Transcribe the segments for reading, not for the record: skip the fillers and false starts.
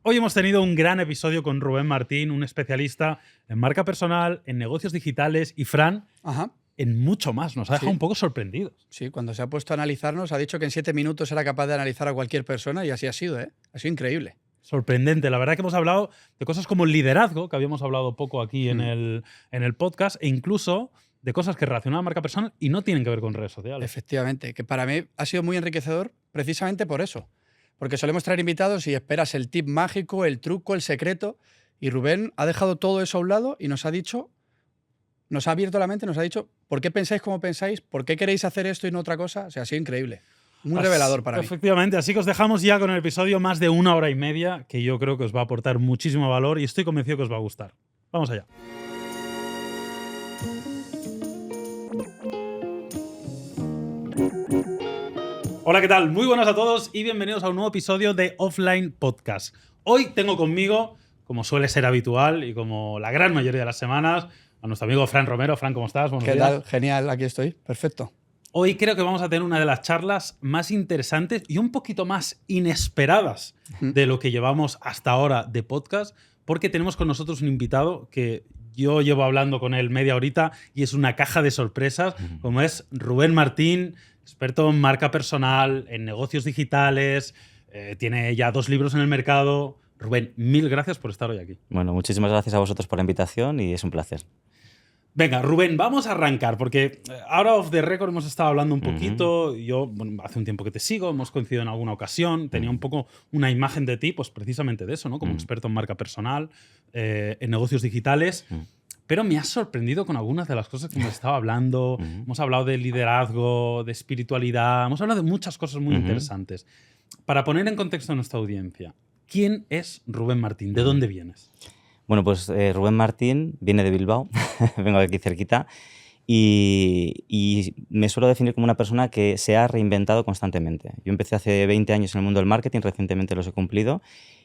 Hoy hemos tenido un gran episodio con Rubén Martín, un especialista en marca personal, en negocios digitales y Fran, en mucho más. Nos ha dejado un poco sorprendidos. Sí, cuando se ha puesto a analizarnos, ha dicho que en 7 minutos era capaz de analizar a cualquier persona y así ha sido, ¿eh? Ha sido increíble. Sorprendente. La verdad que hemos hablado de cosas como el liderazgo, que habíamos hablado poco aquí en el podcast, e incluso de cosas que relacionan a marca personal y no tienen que ver con redes sociales. Efectivamente, que para mí ha sido muy enriquecedor precisamente por eso. Porque solemos traer invitados y esperas el tip mágico, el truco, el secreto. Y Rubén ha dejado todo eso a un lado y nos ha dicho, nos ha abierto la mente, nos ha dicho por qué pensáis como pensáis, por qué queréis hacer esto y no otra cosa. O sea, ha sido increíble. Muy revelador para mí. Efectivamente, así que os dejamos ya con el episodio más de 1 hora y media, que yo creo que os va a aportar muchísimo valor y estoy convencido que os va a gustar. Vamos allá. Hola, ¿qué tal? Muy buenas a todos y bienvenidos a un nuevo episodio de Offline Podcast. Hoy tengo conmigo, como suele ser habitual y como la gran mayoría de las semanas, a nuestro amigo Fran Romero. Fran, ¿cómo estás? Buenos días. ¿Qué tal? Genial, aquí estoy. Perfecto. Hoy creo que vamos a tener una de las charlas más interesantes y un poquito más inesperadas de lo que llevamos hasta ahora de podcast, porque tenemos con nosotros un invitado que yo llevo hablando con él media horita y es una caja de sorpresas, como es Rubén Martín, experto en marca personal, en negocios digitales, tiene ya 2 libros en el mercado. Rubén, mil gracias por estar hoy aquí. Bueno, muchísimas gracias a vosotros por la invitación y es un placer. Venga, Rubén, vamos a arrancar, porque ahora off the record hemos estado hablando un poquito. Yo, bueno, hace un tiempo que te sigo, hemos coincidido en alguna ocasión, tenía un poco una imagen de ti, pues precisamente de eso, ¿no? Como experto en marca personal, en negocios digitales. Pero me has sorprendido con algunas de las cosas que hemos estado hablando. Hemos hablado de liderazgo, de espiritualidad, hemos hablado de muchas cosas muy interesantes. Para poner en contexto a nuestra audiencia, ¿quién es Rubén Martín? ¿De dónde vienes? Bueno, pues Rubén Martín viene de Bilbao, vengo de aquí cerquita, y me suelo definir como una persona que se ha reinventado constantemente. Yo empecé hace 20 años en el mundo del marketing, recientemente los he cumplido,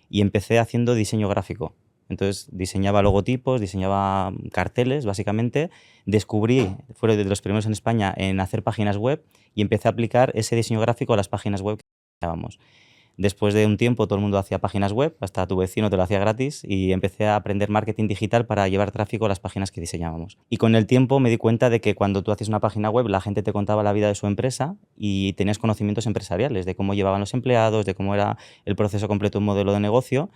y empecé haciendo diseño gráfico. Entonces diseñaba logotipos, diseñaba carteles, básicamente. Descubrí, fue de los primeros en España en hacer páginas web y empecé a aplicar ese diseño gráfico a las páginas web que diseñábamos. Después de un tiempo todo el mundo hacía páginas web, hasta tu vecino te lo hacía gratis y empecé a aprender marketing digital para llevar tráfico a las páginas que diseñábamos. Y con el tiempo me di cuenta de que cuando tú hacías una página web la gente te contaba la vida de su empresa y tenías conocimientos empresariales de cómo llevaban los empleados, de cómo era el proceso completo de un modelo de negocio.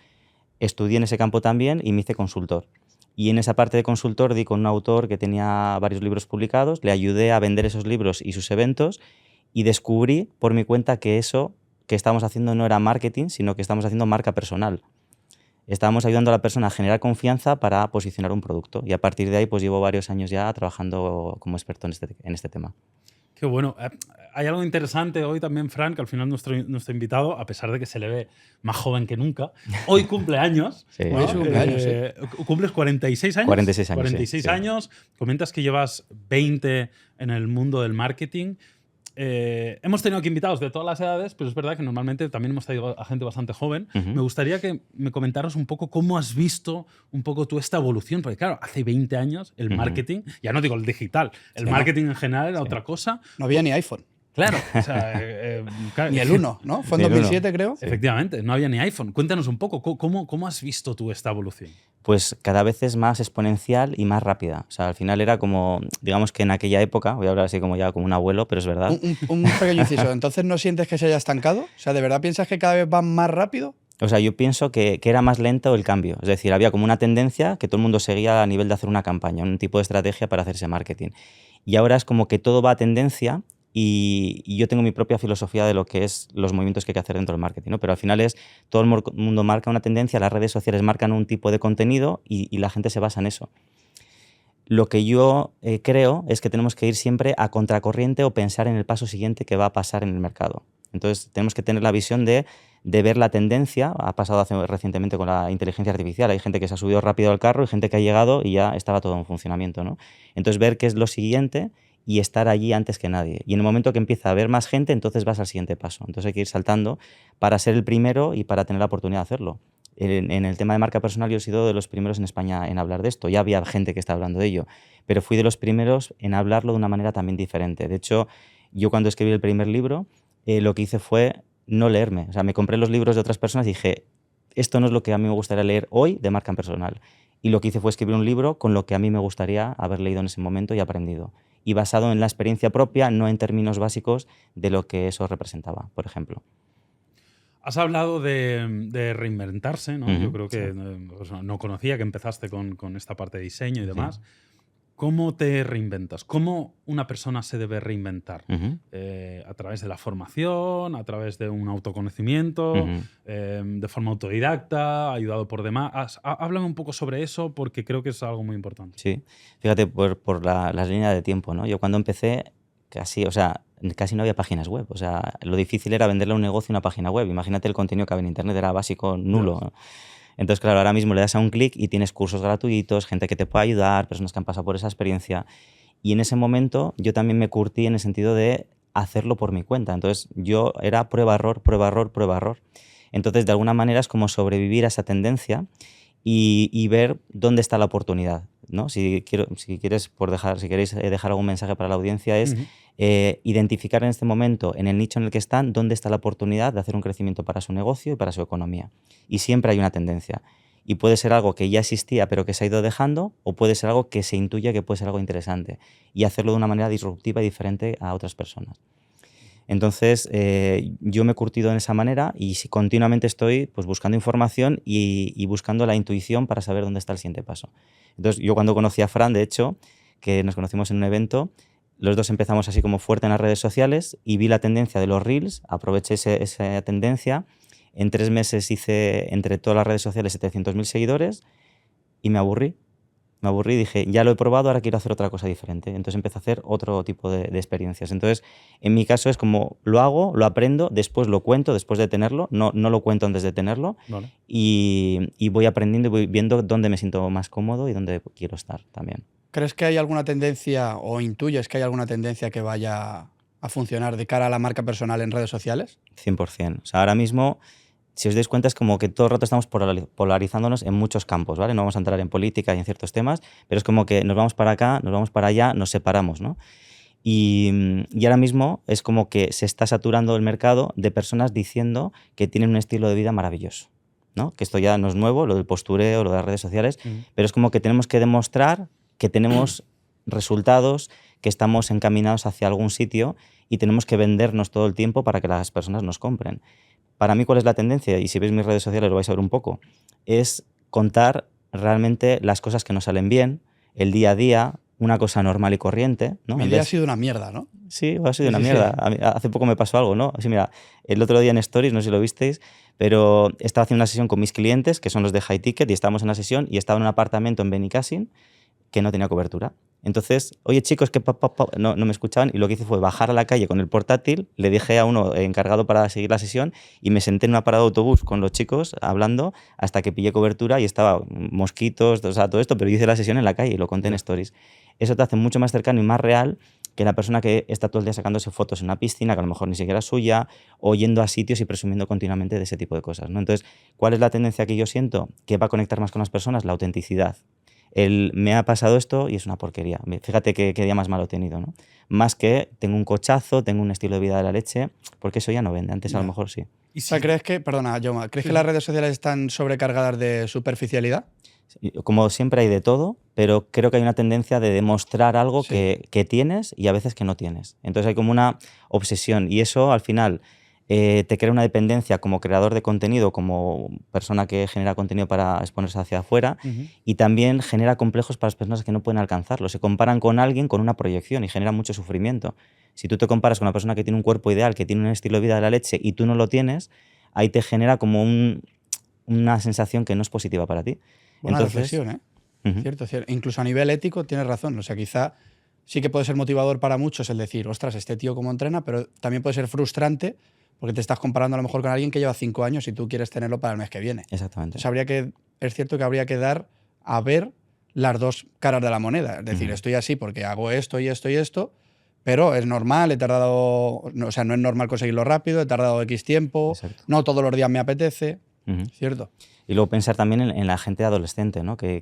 Estudié en ese campo también y me hice consultor. Y en esa parte de consultor di con un autor que tenía varios libros publicados, le ayudé a vender esos libros y sus eventos y descubrí por mi cuenta que eso que estábamos haciendo no era marketing, sino que estábamos haciendo marca personal. Estábamos ayudando a la persona a generar confianza para posicionar un producto y a partir de ahí pues llevo varios años ya trabajando como experto en este tema. Qué bueno. Hay algo interesante hoy también, Fran, que al final nuestro invitado, a pesar de que se le ve más joven que nunca, hoy cumple años. Sí, Hoy es su cumpleaños, sí. ¿Cumples 46 años? 46 años. 46 sí. años. Comentas que llevas 20 en el mundo del marketing. Hemos tenido aquí invitados de todas las edades, pero es verdad que normalmente también hemos traído a gente bastante joven. Me gustaría que me comentaras un poco cómo has visto un poco tú esta evolución, porque claro, hace 20 años el marketing, ya no digo el digital, el marketing en general era otra cosa. No había ni iPhone. Claro, o sea, claro, Ni el 1, ¿no? Fue en Ni el 2007, creo. Efectivamente, no había ni iPhone. Cuéntanos un poco, ¿cómo has visto tú esta evolución? Pues cada vez es más exponencial y más rápida. O sea, al final era como, digamos que en aquella época, voy a hablar así como ya como un abuelo, pero es verdad. Un pequeño inciso. Entonces, ¿no sientes que se haya estancado? O sea, ¿de verdad piensas que cada vez va más rápido? O sea, yo pienso que era más lento el cambio. Es decir, había como una tendencia que todo el mundo seguía a nivel de hacer una campaña, un tipo de estrategia para hacer ese marketing. Y ahora es como que todo va a tendencia y yo tengo mi propia filosofía de lo que es los movimientos que hay que hacer dentro del marketing, ¿no? Pero al final es, todo el mundo marca una tendencia, las redes sociales marcan un tipo de contenido y la gente se basa en eso. Lo que yo creo es que tenemos que ir siempre a contracorriente o pensar en el paso siguiente que va a pasar en el mercado. Entonces tenemos que tener la visión de ver la tendencia. Ha pasado recientemente con la inteligencia artificial. Hay gente que se ha subido rápido al carro y gente que ha llegado y ya estaba todo en funcionamiento, ¿no? Entonces ver qué es lo siguiente y estar allí antes que nadie. Y en el momento que empieza a haber más gente, entonces vas al siguiente paso. Entonces hay que ir saltando para ser el primero y para tener la oportunidad de hacerlo. En el tema de marca personal yo he sido de los primeros en España en hablar de esto. Ya había gente que estaba hablando de ello, pero fui de los primeros en hablarlo de una manera también diferente. De hecho, yo cuando escribí el primer libro, lo que hice fue no leerme. O sea, me compré los libros de otras personas y dije, esto no es lo que a mí me gustaría leer hoy de marca personal. Y lo que hice fue escribir un libro con lo que a mí me gustaría haber leído en ese momento y aprendido. Y basado en la experiencia propia, no en términos básicos de lo que eso representaba, por ejemplo. Has hablado de reinventarse, ¿no? Yo creo que Sí. no conocía que empezaste con esta parte de diseño y demás. Sí. ¿Cómo te reinventas? ¿Cómo una persona se debe reinventar? Ujú. ¿A través de la formación? ¿A través de un autoconocimiento? Ujú. ¿De forma autodidacta? ¿Ayudado por demás? Háblame un poco sobre eso porque creo que es algo muy importante. Sí, fíjate, por las líneas de tiempo, ¿no? Yo cuando empecé, casi, o sea, casi no había páginas web. O sea, lo difícil era venderle a un negocio una página web. Imagínate el contenido que había en Internet, era básico, nulo. Dios. Entonces, claro, ahora mismo le das a un clic y tienes cursos gratuitos, gente que te puede ayudar, personas que han pasado por esa experiencia. Y en ese momento yo también me curtí en el sentido de hacerlo por mi cuenta. Entonces, yo era prueba, error, prueba, error, prueba, error. Entonces, de alguna manera es como sobrevivir a esa tendencia y ver dónde está la oportunidad, ¿no? Si quieres, si queréis dejar algún mensaje para la audiencia, es Ujú. identificar en este momento, en el nicho en el que están, dónde está la oportunidad de hacer un crecimiento para su negocio y para su economía. Y siempre hay una tendencia. Y puede ser algo que ya existía pero que se ha ido dejando, o puede ser algo que se intuye que puede ser algo interesante y hacerlo de una manera disruptiva y diferente a otras personas. Entonces, yo me he curtido en esa manera y continuamente estoy pues, buscando información y buscando la intuición para saber dónde está el siguiente paso. Entonces, yo cuando conocí a Fran, de hecho, que nos conocimos en un evento, los dos empezamos así como fuerte en las redes sociales y vi la tendencia de los Reels, aproveché esa tendencia. En 3 meses hice entre todas las redes sociales 700.000 seguidores y me aburrí. Me aburrí y dije, ya lo he probado, ahora quiero hacer otra cosa diferente. Entonces empecé a hacer otro tipo de experiencias. Entonces, en mi caso es como lo hago, lo aprendo, después lo cuento, después de tenerlo, no lo cuento antes de tenerlo, Vale. y voy aprendiendo y voy viendo dónde me siento más cómodo y dónde quiero estar también. ¿Crees que hay alguna tendencia o intuyes que hay alguna tendencia que vaya a funcionar de cara a la marca personal en redes sociales? 100%. O sea, ahora mismo, si os dais cuenta, es como que todo el rato estamos polarizándonos en muchos campos, ¿vale? No vamos a entrar en política y en ciertos temas, pero es como que nos vamos para acá, nos vamos para allá, nos separamos, ¿no? Y ahora mismo es como que se está saturando el mercado de personas diciendo que tienen un estilo de vida maravilloso, ¿no? Que esto ya no es nuevo, lo del postureo, lo de las redes sociales, pero es como que tenemos que demostrar que tenemos resultados, que estamos encaminados hacia algún sitio y tenemos que vendernos todo el tiempo para que las personas nos compren. Para mí, ¿cuál es la tendencia? Y si veis mis redes sociales lo vais a ver un poco. Es contar realmente las cosas que nos salen bien, el día a día, una cosa normal y corriente, ¿no? Mi día ha sido una mierda, ¿no? Sí, ha sido Sí, una sí, mierda. sí. A mí, hace poco me pasó algo, ¿no? Así, mira, el otro día en Stories, no sé si lo visteis, pero estaba haciendo una sesión con mis clientes, que son los de High Ticket, y estábamos en la sesión y estaba en un apartamento en Benicàssim que no tenía cobertura. Entonces, oye chicos, que no me escuchaban, y lo que hice fue bajar a la calle con el portátil, le dije a uno encargado para seguir la sesión y me senté en una parada de autobús con los chicos hablando hasta que pillé cobertura y estaba mosquitos, o sea, todo esto, pero yo hice la sesión en la calle y lo conté en Stories. Eso te hace mucho más cercano y más real que la persona que está todo el día sacándose fotos en una piscina, que a lo mejor ni siquiera es suya, o yendo a sitios y presumiendo continuamente de ese tipo de cosas, ¿no? Entonces, ¿cuál es la tendencia que yo siento que va a conectar más con las personas? La autenticidad. Me ha pasado esto y es una porquería. Fíjate qué día más malo he tenido, ¿no? Más que tengo un cochazo, tengo un estilo de vida de la leche, porque eso ya no vende. Antes a lo mejor sí. Y O sea, ¿crees que, perdona, Jaume, ¿crees que las redes sociales están sobrecargadas de superficialidad? Como siempre hay de todo, pero creo que hay una tendencia de demostrar algo Sí. que tienes y a veces que no tienes. Entonces hay como una obsesión y eso al final te crea una dependencia como creador de contenido, como persona que genera contenido para exponerse hacia afuera, y también genera complejos para las personas que no pueden alcanzarlo. Se comparan con alguien con una proyección y genera mucho sufrimiento. Si tú te comparas con una persona que tiene un cuerpo ideal, que tiene un estilo de vida de la leche y tú no lo tienes, ahí te genera como una sensación que no es positiva para ti. Buena Entonces, reflexión, ¿eh? Ujú. Cierto, cierto. Incluso a nivel ético tienes razón. O sea, quizá sí que puede ser motivador para muchos el decir, ostras, este tío cómo entrena, pero también puede ser frustrante porque te estás comparando a lo mejor con alguien que lleva 5 años y tú quieres tenerlo para el mes que viene. Exactamente. Entonces es cierto que habría que dar a ver las dos caras de la moneda. Es decir, estoy así porque hago esto y esto y esto, pero es normal, he tardado, o sea, no es normal conseguirlo rápido, he tardado X tiempo, Exacto. no todos los días me apetece, Ujú. ¿cierto? Y luego pensar también en la gente adolescente, ¿no? Que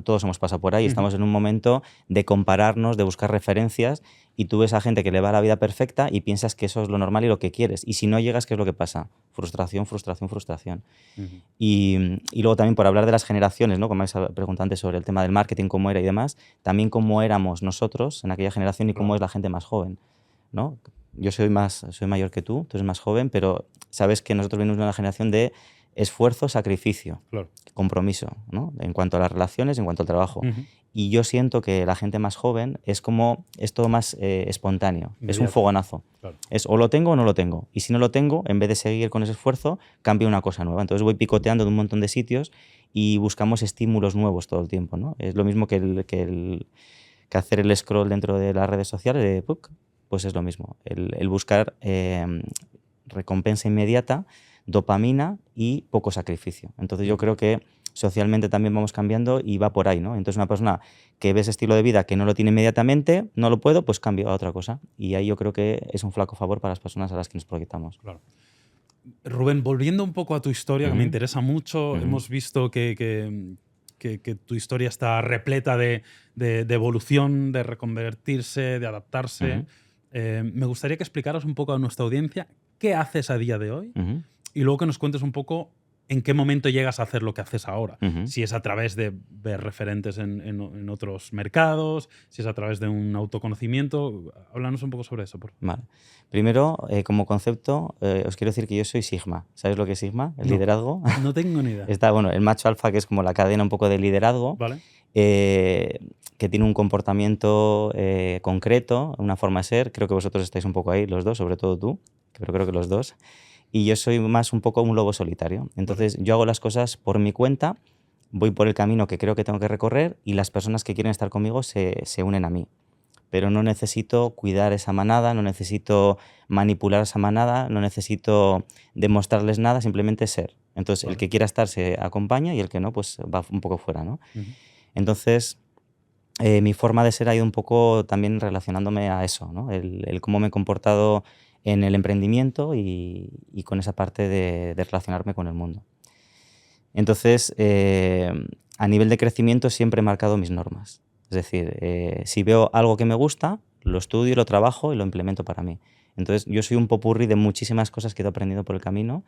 todos hemos pasado por ahí, estamos en un momento de compararnos, de buscar referencias, y tú ves a gente que le va la vida perfecta y piensas que eso es lo normal y lo que quieres. Y si no llegas, ¿qué es lo que pasa? Frustración, frustración, frustración. Y luego también por hablar de las generaciones, ¿no? Como me habéis preguntado antes sobre el tema del marketing, cómo era y demás, también cómo éramos nosotros en aquella generación y cómo es la gente más joven, ¿no? Yo soy mayor que tú eres más joven, pero sabes que nosotros venimos de una generación de esfuerzo, sacrificio, compromiso, ¿no? En cuanto a las relaciones, en cuanto al trabajo. Y yo siento que la gente más joven es todo más espontáneo, es un fogonazo. Es o lo tengo o no lo tengo. Y si no lo tengo, en vez de seguir con ese esfuerzo, cambio una cosa nueva. Entonces voy picoteando de un montón de sitios y buscamos estímulos nuevos todo el tiempo, ¿no? Es lo mismo que hacer el scroll dentro de las redes sociales, pues es lo mismo. El buscar recompensa inmediata, dopamina y poco sacrificio. Entonces yo creo que socialmente también vamos cambiando y va por ahí, ¿no? Entonces una persona que ve ese estilo de vida que no lo tiene inmediatamente, no lo puedo, pues cambio a otra cosa. Y ahí yo creo que es un flaco favor para las personas a las que nos proyectamos. Claro. Rubén, volviendo un poco a tu historia, que me interesa mucho, hemos visto que tu historia está repleta de evolución, de reconvertirse, de adaptarse. Me gustaría que explicaras un poco a nuestra audiencia qué haces a día de hoy y luego que nos cuentes un poco en qué momento llegas a hacer lo que haces ahora. Si es a través de ver referentes en otros mercados, si es a través de un autoconocimiento. Háblanos un poco sobre eso, por favor. Vale. Primero, como concepto, os quiero decir que yo soy Sigma. ¿Sabes lo que es Sigma? El liderazgo. No tengo ni idea. Está, el macho alfa, que es como la cadena un poco de liderazgo, ¿Vale? que tiene un comportamiento concreto, una forma de ser. Creo que vosotros estáis un poco ahí, los dos, sobre todo tú, pero creo que los dos. Y yo soy más un poco un lobo solitario. Entonces yo hago las cosas por mi cuenta, voy por el camino que creo que tengo que recorrer y las personas que quieren estar conmigo se unen a mí. Pero no necesito cuidar esa manada, no necesito manipular esa manada, no necesito demostrarles nada, simplemente ser. Entonces el que quiera estar se acompaña y el que no, pues va un poco fuera, ¿no? Entonces mi forma de ser ha ido un poco también relacionándome a eso, ¿no? El cómo me he comportado en el emprendimiento y con esa parte de relacionarme con el mundo. Entonces, a nivel de crecimiento siempre he marcado mis normas. Es decir, si veo algo que me gusta, lo estudio, lo trabajo y lo implemento para mí. Entonces, yo soy un popurrí de muchísimas cosas que he ido aprendiendo por el camino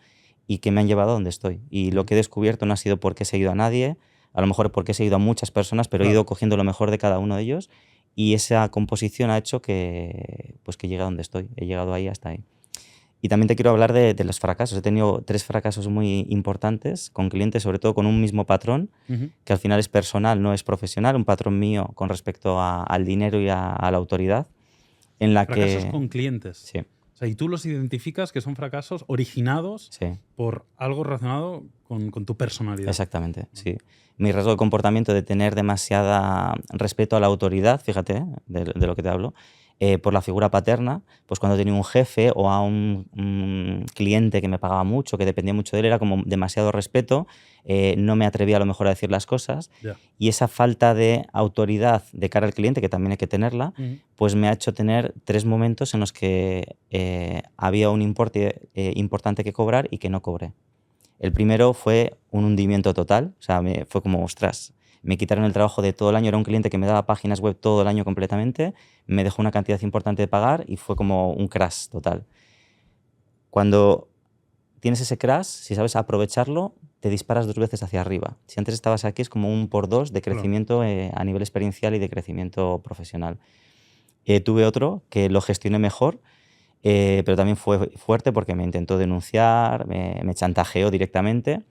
y que me han llevado a donde estoy. Y lo que he descubierto no ha sido porque he seguido a nadie, a lo mejor porque he seguido a muchas personas, pero he ido cogiendo lo mejor de cada uno de ellos. Y esa composición ha hecho que llegue a donde estoy. He llegado ahí hasta ahí. Y también te quiero hablar de los fracasos. He tenido 3 fracasos muy importantes con clientes, sobre todo con un mismo patrón, que al final es personal, no es profesional, un patrón mío con respecto al dinero y a la autoridad. Fracasos con clientes. Sí. O sea, y tú los identificas que son fracasos originados por algo relacionado con tu personalidad. Exactamente, sí. Mi rasgo de comportamiento de tener demasiada respeto a la autoridad, fíjate, de lo que te hablo, por la figura paterna, pues cuando tenía un jefe o a un cliente que me pagaba mucho, que dependía mucho de él, era como demasiado respeto, no me atrevía a lo mejor a decir las cosas y esa falta de autoridad de cara al cliente, que también hay que tenerla, pues me ha hecho tener 3 momentos en los que había un importe importante que cobrar y que no cobré. El primero fue un hundimiento total, o sea, fue como, ostras, me quitaron el trabajo de todo el año, era un cliente que me daba páginas web todo el año completamente, me dejó una cantidad importante de pagar y fue como un crash total. Cuando tienes ese crash, si sabes aprovecharlo, te disparas 2 veces hacia arriba. Si antes estabas aquí es como un por 2 de crecimiento a nivel experiencial y de crecimiento profesional. Tuve otro que lo gestioné mejor, pero también fue fuerte porque me intentó denunciar, me chantajeó directamente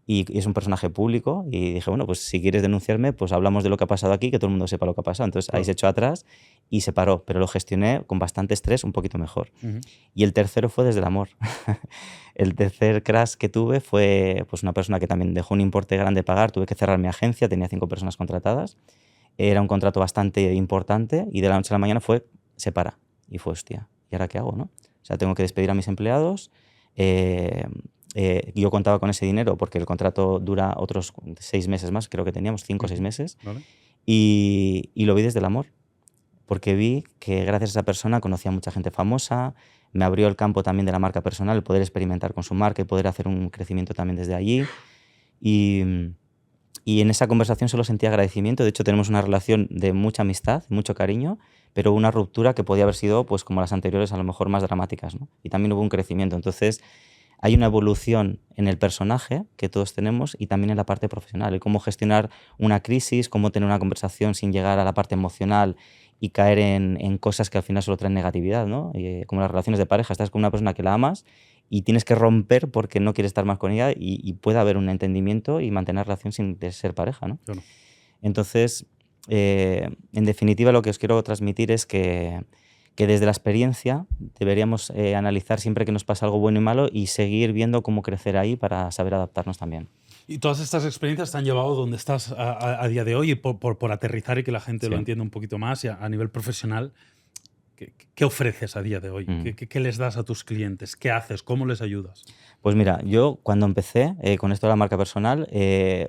y es un personaje público y dije, bueno, pues si quieres denunciarme, pues hablamos de lo que ha pasado aquí, que todo el mundo sepa lo que ha pasado. Entonces ahí se echó atrás y se paró, pero lo gestioné con bastante estrés, un poquito mejor. Y el tercero fue desde el amor. El tercer crash que tuve fue pues una persona que también dejó un importe grande de pagar, tuve que cerrar mi agencia, tenía 5 personas contratadas, era un contrato bastante importante y de la noche a la mañana se para. Y fue, hostia, ¿y ahora qué hago, no? O sea, tengo que despedir a mis empleados. Yo contaba con ese dinero porque el contrato dura otros 6 meses más, creo que teníamos 5 o 6 meses. ¿Vale? Y lo vi desde el amor, porque vi que gracias a esa persona conocía a mucha gente famosa, me abrió el campo también de la marca personal, el poder experimentar con su marca y poder hacer un crecimiento también desde allí. Y en esa conversación solo sentía agradecimiento. De hecho, tenemos una relación de mucha amistad, mucho cariño, pero una ruptura que podía haber sido, pues, como las anteriores, a lo mejor más dramáticas, ¿no? Y también hubo un crecimiento. Entonces, hay una evolución en el personaje que todos tenemos y también en la parte profesional. El cómo gestionar una crisis, cómo tener una conversación sin llegar a la parte emocional y caer en cosas que al final solo traen negatividad, ¿no? Como las relaciones de pareja. Estás con una persona que la amas y tienes que romper porque no quieres estar más con ella y puede haber un entendimiento y mantener relación sin ser pareja, ¿no? Claro. Entonces, en definitiva, lo que os quiero transmitir es que desde la experiencia deberíamos analizar siempre que nos pasa algo bueno y malo y seguir viendo cómo crecer ahí para saber adaptarnos también. Y todas estas experiencias te han llevado donde estás a día de hoy y por aterrizar y que la gente lo Sí. entienda un poquito más y a nivel profesional, ¿qué ofreces a día de hoy? ¿Qué les das a tus clientes? ¿Qué haces? ¿Cómo les ayudas? Pues mira, yo cuando empecé con esto de la marca personal,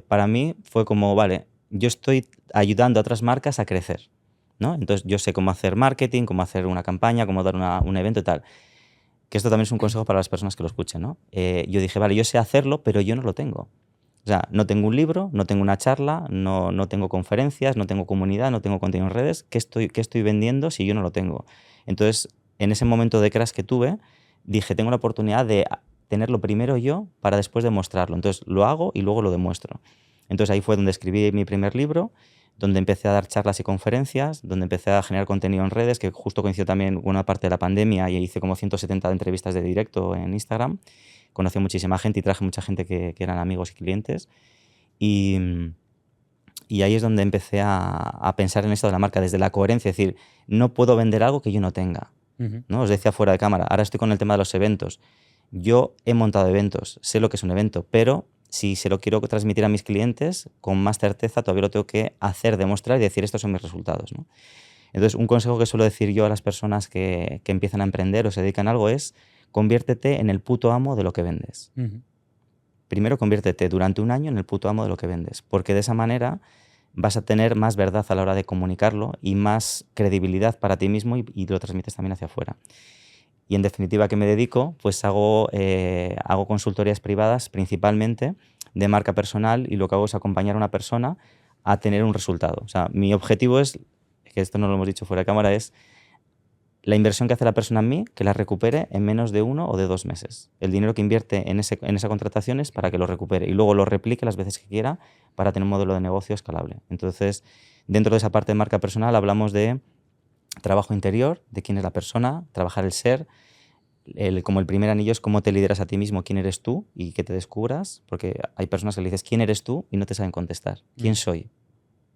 para mí fue como, vale, yo estoy ayudando a otras marcas a crecer, ¿no? Entonces yo sé cómo hacer marketing, cómo hacer una campaña, cómo dar un evento y tal. Que esto también es un consejo para las personas que lo escuchen, ¿no? Yo dije, vale, yo sé hacerlo, pero yo no lo tengo. O sea, no tengo un libro, no tengo una charla, no tengo conferencias, no tengo comunidad, no tengo contenido en redes. ¿Qué estoy vendiendo si yo no lo tengo? Entonces, en ese momento de crash que tuve, dije, tengo la oportunidad de tenerlo primero yo para después demostrarlo. Entonces, lo hago y luego lo demuestro. Entonces, ahí fue donde escribí mi primer libro, donde empecé a dar charlas y conferencias, donde empecé a generar contenido en redes, que justo coincidió también con una parte de la pandemia y hice como 170 entrevistas de directo en Instagram. Conocí a muchísima gente y traje mucha gente que eran amigos y clientes. Y ahí es donde empecé a pensar en esto de la marca, desde la coherencia, es decir, no puedo vender algo que yo no tenga, ¿no? Os decía fuera de cámara, ahora estoy con el tema de los eventos. Yo he montado eventos, sé lo que es un evento, pero si se lo quiero transmitir a mis clientes, con más certeza todavía lo tengo que hacer, demostrar y decir, estos son mis resultados, ¿no? Entonces, un consejo que suelo decir yo a las personas que empiezan a emprender o se dedican a algo es, conviértete en el puto amo de lo que vendes. Primero, conviértete durante un año en el puto amo de lo que vendes, porque de esa manera vas a tener más verdad a la hora de comunicarlo y más credibilidad para ti mismo y lo transmites también hacia afuera. Y en definitiva, ¿a qué me dedico? Pues hago consultorías privadas principalmente de marca personal y lo que hago es acompañar a una persona a tener un resultado. O sea, mi objetivo es, que esto no lo hemos dicho fuera de cámara, es la inversión que hace la persona en mí, que la recupere en menos de 1 o de 2 meses. El dinero que invierte en esa contratación es para que lo recupere y luego lo replique las veces que quiera para tener un modelo de negocio escalable. Entonces, dentro de esa parte de marca personal hablamos de trabajo interior, de quién es la persona, trabajar el ser. Como el primer anillo es cómo te lideras a ti mismo, quién eres tú y que te descubras, porque hay personas que le dices quién eres tú y no te saben contestar. ¿Quién soy?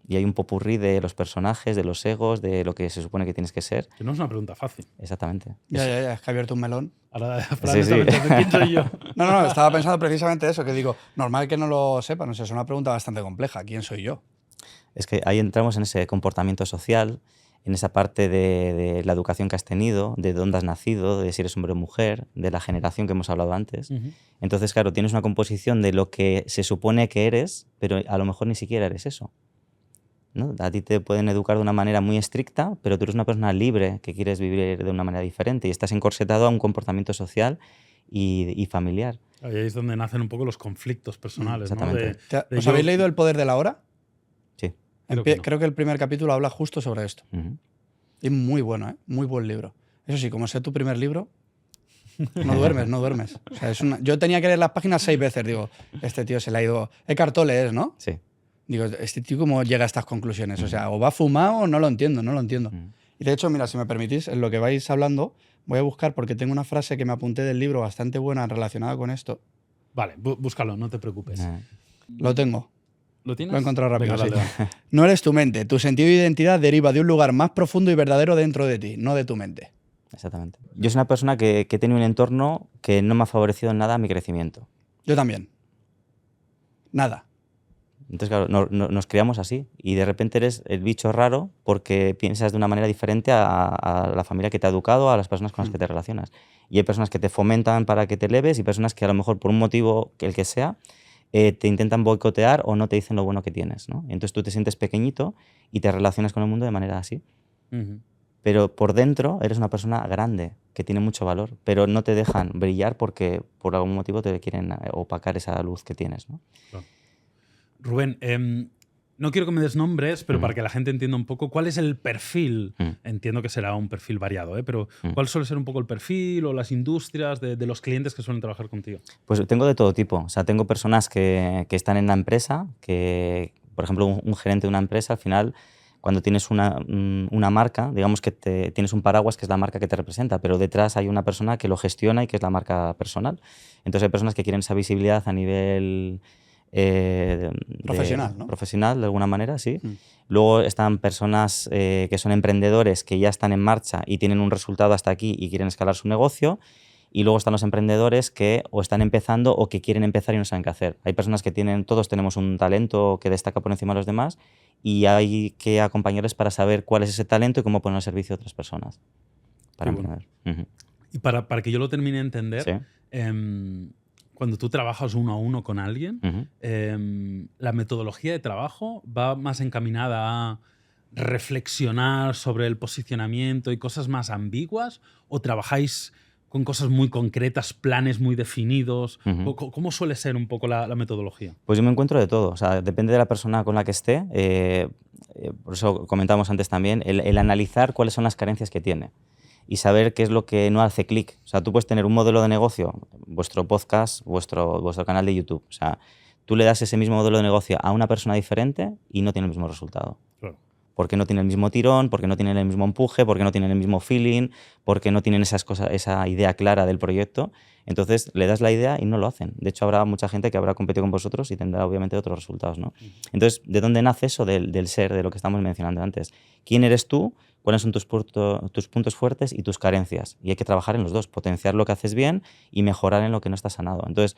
Y hay un popurrí de los personajes, de los egos, de lo que se supone que tienes que ser. Que no es una pregunta fácil. Exactamente. Ya, es que ha abierto un melón. Ahora, Sí, sí. ¿quién soy yo? No, estaba pensando precisamente eso, que digo, normal que no lo sepan, o sea, es una pregunta bastante compleja. ¿Quién soy yo? Es que ahí entramos en ese comportamiento social, en esa parte de la educación que has tenido, de dónde has nacido, de si eres hombre o mujer, de la generación que hemos hablado antes. Entonces, claro, tienes una composición de lo que se supone que eres, pero a lo mejor ni siquiera eres eso, ¿no? A ti te pueden educar de una manera muy estricta, pero tú eres una persona libre que quieres vivir de una manera diferente y estás encorsetado a un comportamiento social y familiar. Ahí es donde nacen un poco los conflictos personales, ¿no? Exactamente. ¿Os habéis leído El poder de la hora? Sí. Creo que el primer capítulo habla justo sobre esto. Y muy bueno, ¿eh? Muy buen libro. Eso sí, como sea tu primer libro, no duermes. O sea, yo tenía que leer las páginas 6 veces. Digo, este tío se le ha ido... Eckhart Tolle es, ¿no? Sí. Digo, este tío cómo llega a estas conclusiones. O sea, o va fumado o no lo entiendo. Y de hecho, mira, si me permitís, en lo que vais hablando, voy a buscar porque tengo una frase que me apunté del libro bastante buena relacionada con esto. Vale, búscalo, no te preocupes. Lo tengo. ¿Lo tienes? Lo he encontrado rápido. Venga, dale, dale. No eres tu mente. Tu sentido de identidad deriva de un lugar más profundo y verdadero dentro de ti, no de tu mente. Exactamente. Yo soy una persona que he tenido un entorno que no me ha favorecido en nada mi crecimiento. Yo también. Nada. Entonces, claro, nos criamos así y de repente eres el bicho raro porque piensas de una manera diferente a la familia que te ha educado, a las personas con las que te relacionas. Y hay personas que te fomentan para que te eleves y personas que a lo mejor por un motivo, el que sea, te intentan boicotear o no te dicen lo bueno que tienes, ¿no? Entonces tú te sientes pequeñito y te relacionas con el mundo de manera así. Pero por dentro eres una persona grande, que tiene mucho valor, pero no te dejan brillar porque por algún motivo te quieren opacar esa luz que tienes, ¿no? Claro. Rubén, no quiero que me des nombres, pero para que la gente entienda un poco, ¿cuál es el perfil? Entiendo que será un perfil variado, pero ¿cuál suele ser un poco el perfil o las industrias de los clientes que suelen trabajar contigo? Pues tengo de todo tipo. O sea, tengo personas que están en la empresa, que, por ejemplo, un gerente de una empresa, al final, cuando tienes una marca, digamos que tienes un paraguas que es la marca que te representa, pero detrás hay una persona que lo gestiona y que es la marca personal. Entonces hay personas que quieren esa visibilidad a nivel profesional, ¿no? Profesional, de alguna manera, sí. Luego están personas que son emprendedores que ya están en marcha y tienen un resultado hasta aquí y quieren escalar su negocio. Y luego están los emprendedores que o están empezando o que quieren empezar y no saben qué hacer. Hay personas que todos tenemos un talento que destaca por encima de los demás y hay que acompañarles para saber cuál es ese talento y cómo ponerlo al servicio de otras personas. Para emprender. Y para que yo lo termine de entender, Sí. Cuando tú trabajas uno a uno con alguien, la metodología de trabajo va más encaminada a reflexionar sobre el posicionamiento y cosas más ambiguas, o trabajáis con cosas muy concretas, planes muy definidos. ¿Cómo suele ser un poco la metodología? Pues yo me encuentro de todo. O sea, depende de la persona con la que esté. Por eso comentábamos antes también, el analizar cuáles son las carencias que tiene y saber qué es lo que no hace clic. O sea, tú puedes tener un modelo de negocio, vuestro podcast, vuestro canal de YouTube. O sea, tú le das ese mismo modelo de negocio a una persona diferente y no tiene el mismo resultado. Claro. Porque no tiene el mismo tirón, porque no tienen el mismo empuje, porque no tienen el mismo feeling, porque no tienen esas cosas, esa idea clara del proyecto. Entonces le das la idea y no lo hacen. De hecho, habrá mucha gente que habrá competido con vosotros y tendrá obviamente otros resultados, ¿no? Entonces, ¿de dónde nace eso del ser, de lo que estamos mencionando antes? ¿Quién eres tú? ¿Cuáles son tus puntos fuertes y tus carencias? Y hay que trabajar en los dos, potenciar lo que haces bien y mejorar en lo que no está sanado. Entonces,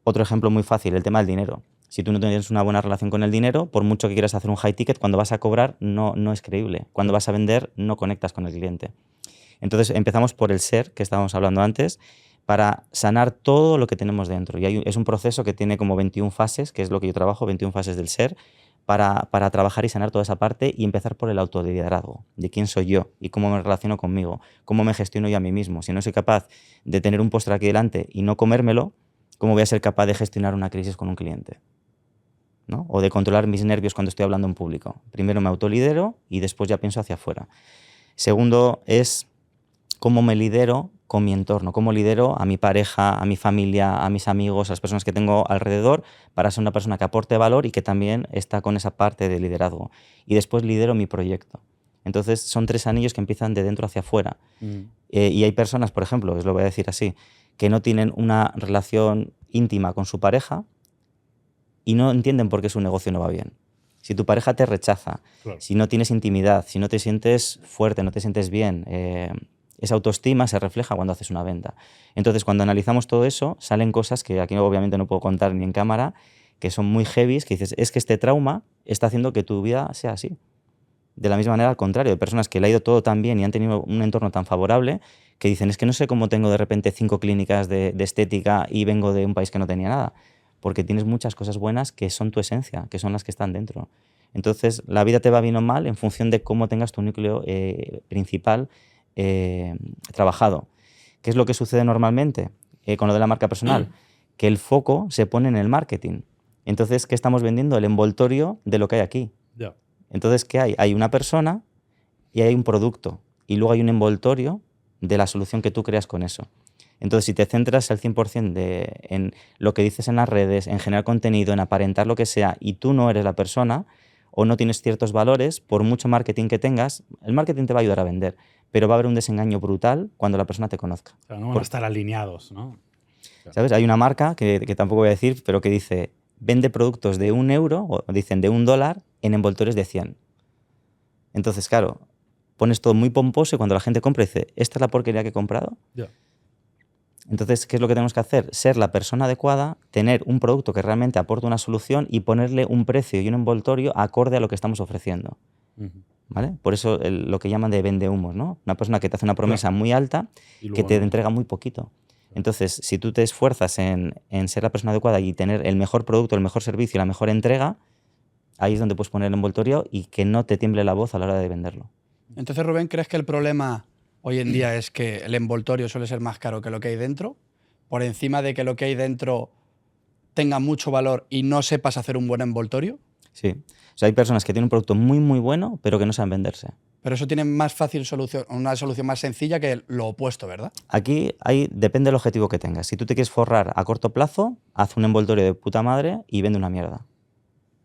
otro ejemplo muy fácil, el tema del dinero. Si tú no tienes una buena relación con el dinero, por mucho que quieras hacer un high ticket, cuando vas a cobrar no es creíble. Cuando vas a vender, no conectas con el cliente. Entonces, empezamos por el ser, que estábamos hablando antes, para sanar todo lo que tenemos dentro. Y es un proceso que tiene como 21 fases, que es lo que yo trabajo, 21 fases del ser, para trabajar y sanar toda esa parte y empezar por el autoliderazgo, de quién soy yo y cómo me relaciono conmigo, cómo me gestiono yo a mí mismo. Si no soy capaz de tener un postre aquí delante y no comérmelo, ¿cómo voy a ser capaz de gestionar una crisis con un cliente? ¿No? O de controlar mis nervios cuando estoy hablando en público. Primero me autolidero y después ya pienso hacia afuera. Segundo es cómo me lidero con mi entorno, cómo lidero a mi pareja, a mi familia, a mis amigos, a las personas que tengo alrededor para ser una persona que aporte valor y que también está con esa parte de liderazgo. Y después lidero mi proyecto. Entonces son 3 anillos que empiezan de dentro hacia afuera. Y hay personas, por ejemplo, os lo voy a decir así, que no tienen una relación íntima con su pareja y no entienden por qué su negocio no va bien. Si tu pareja te rechaza, Claro. si no tienes intimidad, si no te sientes fuerte, no te sientes bien, esa autoestima se refleja cuando haces una venta. Entonces, cuando analizamos todo eso, salen cosas que aquí obviamente no puedo contar ni en cámara, que son muy heavies, que dices, es que este trauma está haciendo que tu vida sea así. De la misma manera, al contrario, de personas que le ha ido todo tan bien y han tenido un entorno tan favorable, que dicen, es que no sé cómo tengo de repente 5 clínicas de estética y vengo de un país que no tenía nada. Porque tienes muchas cosas buenas que son tu esencia, que son las que están dentro. Entonces, la vida te va bien o mal en función de cómo tengas tu núcleo principal trabajado. ¿Qué es lo que sucede normalmente con lo de la marca personal? Que el foco se pone en el marketing. Entonces, ¿qué estamos vendiendo? El envoltorio de lo que hay aquí. Ya. Entonces, ¿qué hay? Hay una persona y hay un producto. Y luego hay un envoltorio de la solución que tú creas con eso. Entonces, si te centras al 100% en lo que dices en las redes, en generar contenido, en aparentar lo que sea, y tú no eres la persona o no tienes ciertos valores, por mucho marketing que tengas, el marketing te va a ayudar a vender, pero va a haber un desengaño brutal cuando la persona te conozca. O sea, no van a estar alineados, ¿no? ¿Sabes? Hay una marca que tampoco voy a decir, pero que dice, vende productos de 1 euro, o dicen de $1, en envoltorios de 100. Entonces, claro, pones todo muy pomposo y cuando la gente compra dice, ¿esta es la porquería que he comprado? Ya. Entonces, ¿qué es lo que tenemos que hacer? Ser la persona adecuada, tener un producto que realmente aporte una solución y ponerle un precio y un envoltorio acorde a lo que estamos ofreciendo. ¿Vale? Por eso lo que llaman de vende humos, ¿no? Una persona que te hace una promesa muy alta que te entrega muy poquito. Entonces, si tú te esfuerzas en ser la persona adecuada y tener el mejor producto, el mejor servicio y la mejor entrega, ahí es donde puedes poner el envoltorio y que no te tiemble la voz a la hora de venderlo. Entonces, Rubén, ¿crees que el problema hoy en día es que el envoltorio suele ser más caro que lo que hay dentro? Por encima de que lo que hay dentro tenga mucho valor y no sepas hacer un buen envoltorio? Sí. O sea, hay personas que tienen un producto muy, muy bueno, pero que no saben venderse. Pero eso tiene más fácil solución, una solución más sencilla que lo opuesto, ¿verdad? Aquí depende del objetivo que tengas. Si tú te quieres forrar a corto plazo, haz un envoltorio de puta madre y vende una mierda.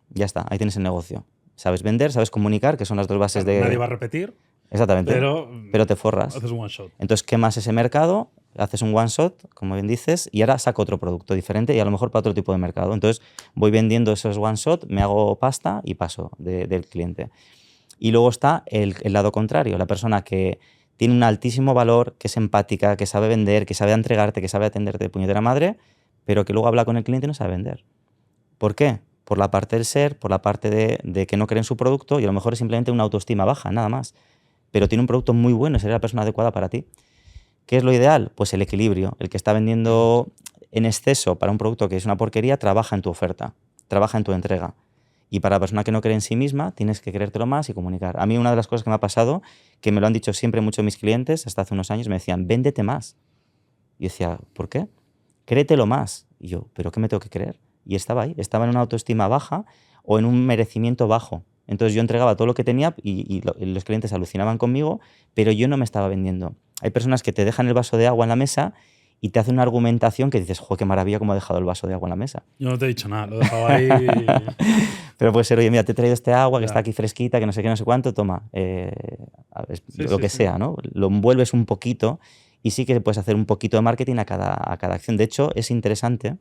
Ya está, ahí tienes el negocio. Sabes vender, sabes comunicar, que son las dos bases de... Nadie va a repetir, Exactamente. pero te forras. haces un one shot. Entonces quemas ese mercado, haces un one shot, como bien dices, y ahora saco otro producto diferente y a lo mejor para otro tipo de mercado. Entonces voy vendiendo esos one shot, me hago pasta y paso del cliente. Y luego está el lado contrario, la persona que tiene un altísimo valor, que es empática, que sabe vender, que sabe entregarte, que sabe atenderte de puñetera madre, pero que luego habla con el cliente y no sabe vender. ¿Por qué? Por la parte del ser, por la parte de que no cree en su producto y a lo mejor es simplemente una autoestima baja, nada más. Pero tiene un producto muy bueno y sería la persona adecuada para ti. ¿Qué es lo ideal? Pues el equilibrio. El que está vendiendo en exceso para un producto que es una porquería, trabaja en tu oferta, trabaja en tu entrega. Y para la persona que no cree en sí misma, tienes que creértelo más y comunicar. A mí una de las cosas que me ha pasado, que me lo han dicho siempre muchos de mis clientes, hasta hace unos años, me decían, véndete más. Y yo decía, ¿por qué? Créetelo más. Y yo, ¿pero qué me tengo que creer? Y estaba ahí, estaba en una autoestima baja o en un merecimiento bajo. Entonces yo entregaba todo lo que tenía y los clientes alucinaban conmigo, pero yo no me estaba vendiendo. Hay personas que te dejan el vaso de agua en la mesa y te hacen una argumentación que dices, joder, qué maravilla cómo ha dejado el vaso de agua en la mesa. Yo no te he dicho nada, lo he dejado ahí. Pero puede ser, oye, mira, te he traído este agua que Ya. está aquí fresquita, que no sé qué, no sé cuánto, toma, Sí, lo sí, que sí. sea, ¿no? Lo envuelves un poquito y sí que puedes hacer un poquito de marketing a cada acción. De hecho, es interesante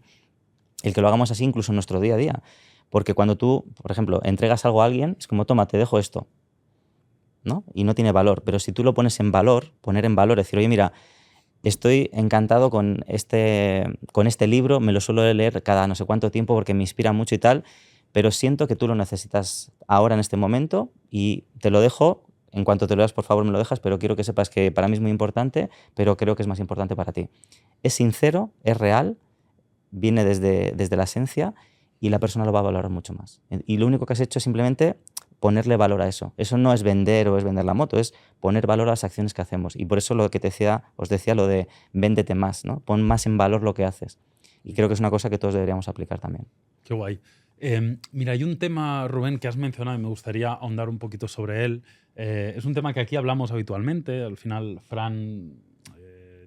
el que lo hagamos así incluso en nuestro día a día. Porque cuando tú, por ejemplo, entregas algo a alguien, es como, toma, te dejo esto, ¿no? Y no tiene valor. Pero si tú lo pones en valor, poner en valor, decir, oye, mira, estoy encantado con este libro, me lo suelo leer cada no sé cuánto tiempo porque me inspira mucho y tal, pero siento que tú lo necesitas ahora en este momento y te lo dejo. En cuanto te lo das, por favor, me lo dejas, pero quiero que sepas que para mí es muy importante, pero creo que es más importante para ti. Es sincero, es real, viene desde la esencia y la persona lo va a valorar mucho más. Y lo único que has hecho es simplemente ponerle valor a eso. Eso no es vender o es vender la moto, es poner valor a las acciones que hacemos. Y por eso lo que os decía lo de véndete más, ¿no? Pon más en valor lo que haces. Y creo que es una cosa que todos deberíamos aplicar también. Qué guay. Mira, hay un tema, Rubén, que has mencionado y me gustaría ahondar un poquito sobre él. Es un tema que aquí hablamos habitualmente. Al final, Fran,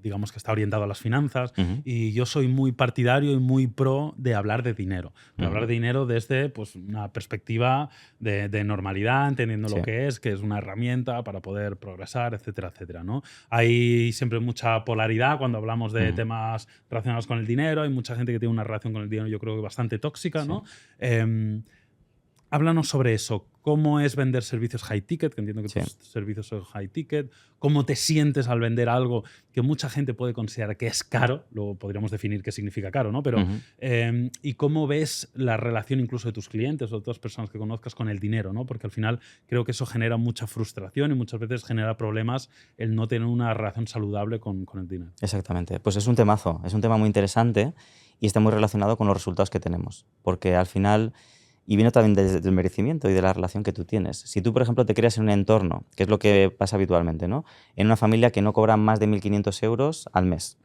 digamos que está orientado a las finanzas y yo soy muy partidario y muy pro de hablar de dinero. De hablar de dinero desde pues, una perspectiva de normalidad, entendiendo lo que es una herramienta para poder progresar, etcétera, etcétera, ¿no? Hay siempre mucha polaridad cuando hablamos de temas relacionados con el dinero. Hay mucha gente que tiene una relación con el dinero, yo creo que bastante tóxica, ¿no? Háblanos sobre eso. ¿Cómo es vender servicios high ticket? Que entiendo que tus servicios son high ticket. ¿Cómo te sientes al vender algo que mucha gente puede considerar que es caro? Luego podríamos definir qué significa caro, ¿no? Pero, ¿y cómo ves la relación incluso de tus clientes o de otras personas que conozcas con el dinero, ¿no? Porque al final creo que eso genera mucha frustración y muchas veces genera problemas el no tener una relación saludable con el dinero. Exactamente. Pues es un temazo. Es un tema muy interesante y está muy relacionado con los resultados que tenemos. Porque al final... Y viene también desde el merecimiento y de la relación que tú tienes. Si tú, por ejemplo, te creas en un entorno, que es lo que pasa habitualmente, ¿no? En una familia que no cobra más de 1.500 euros al mes.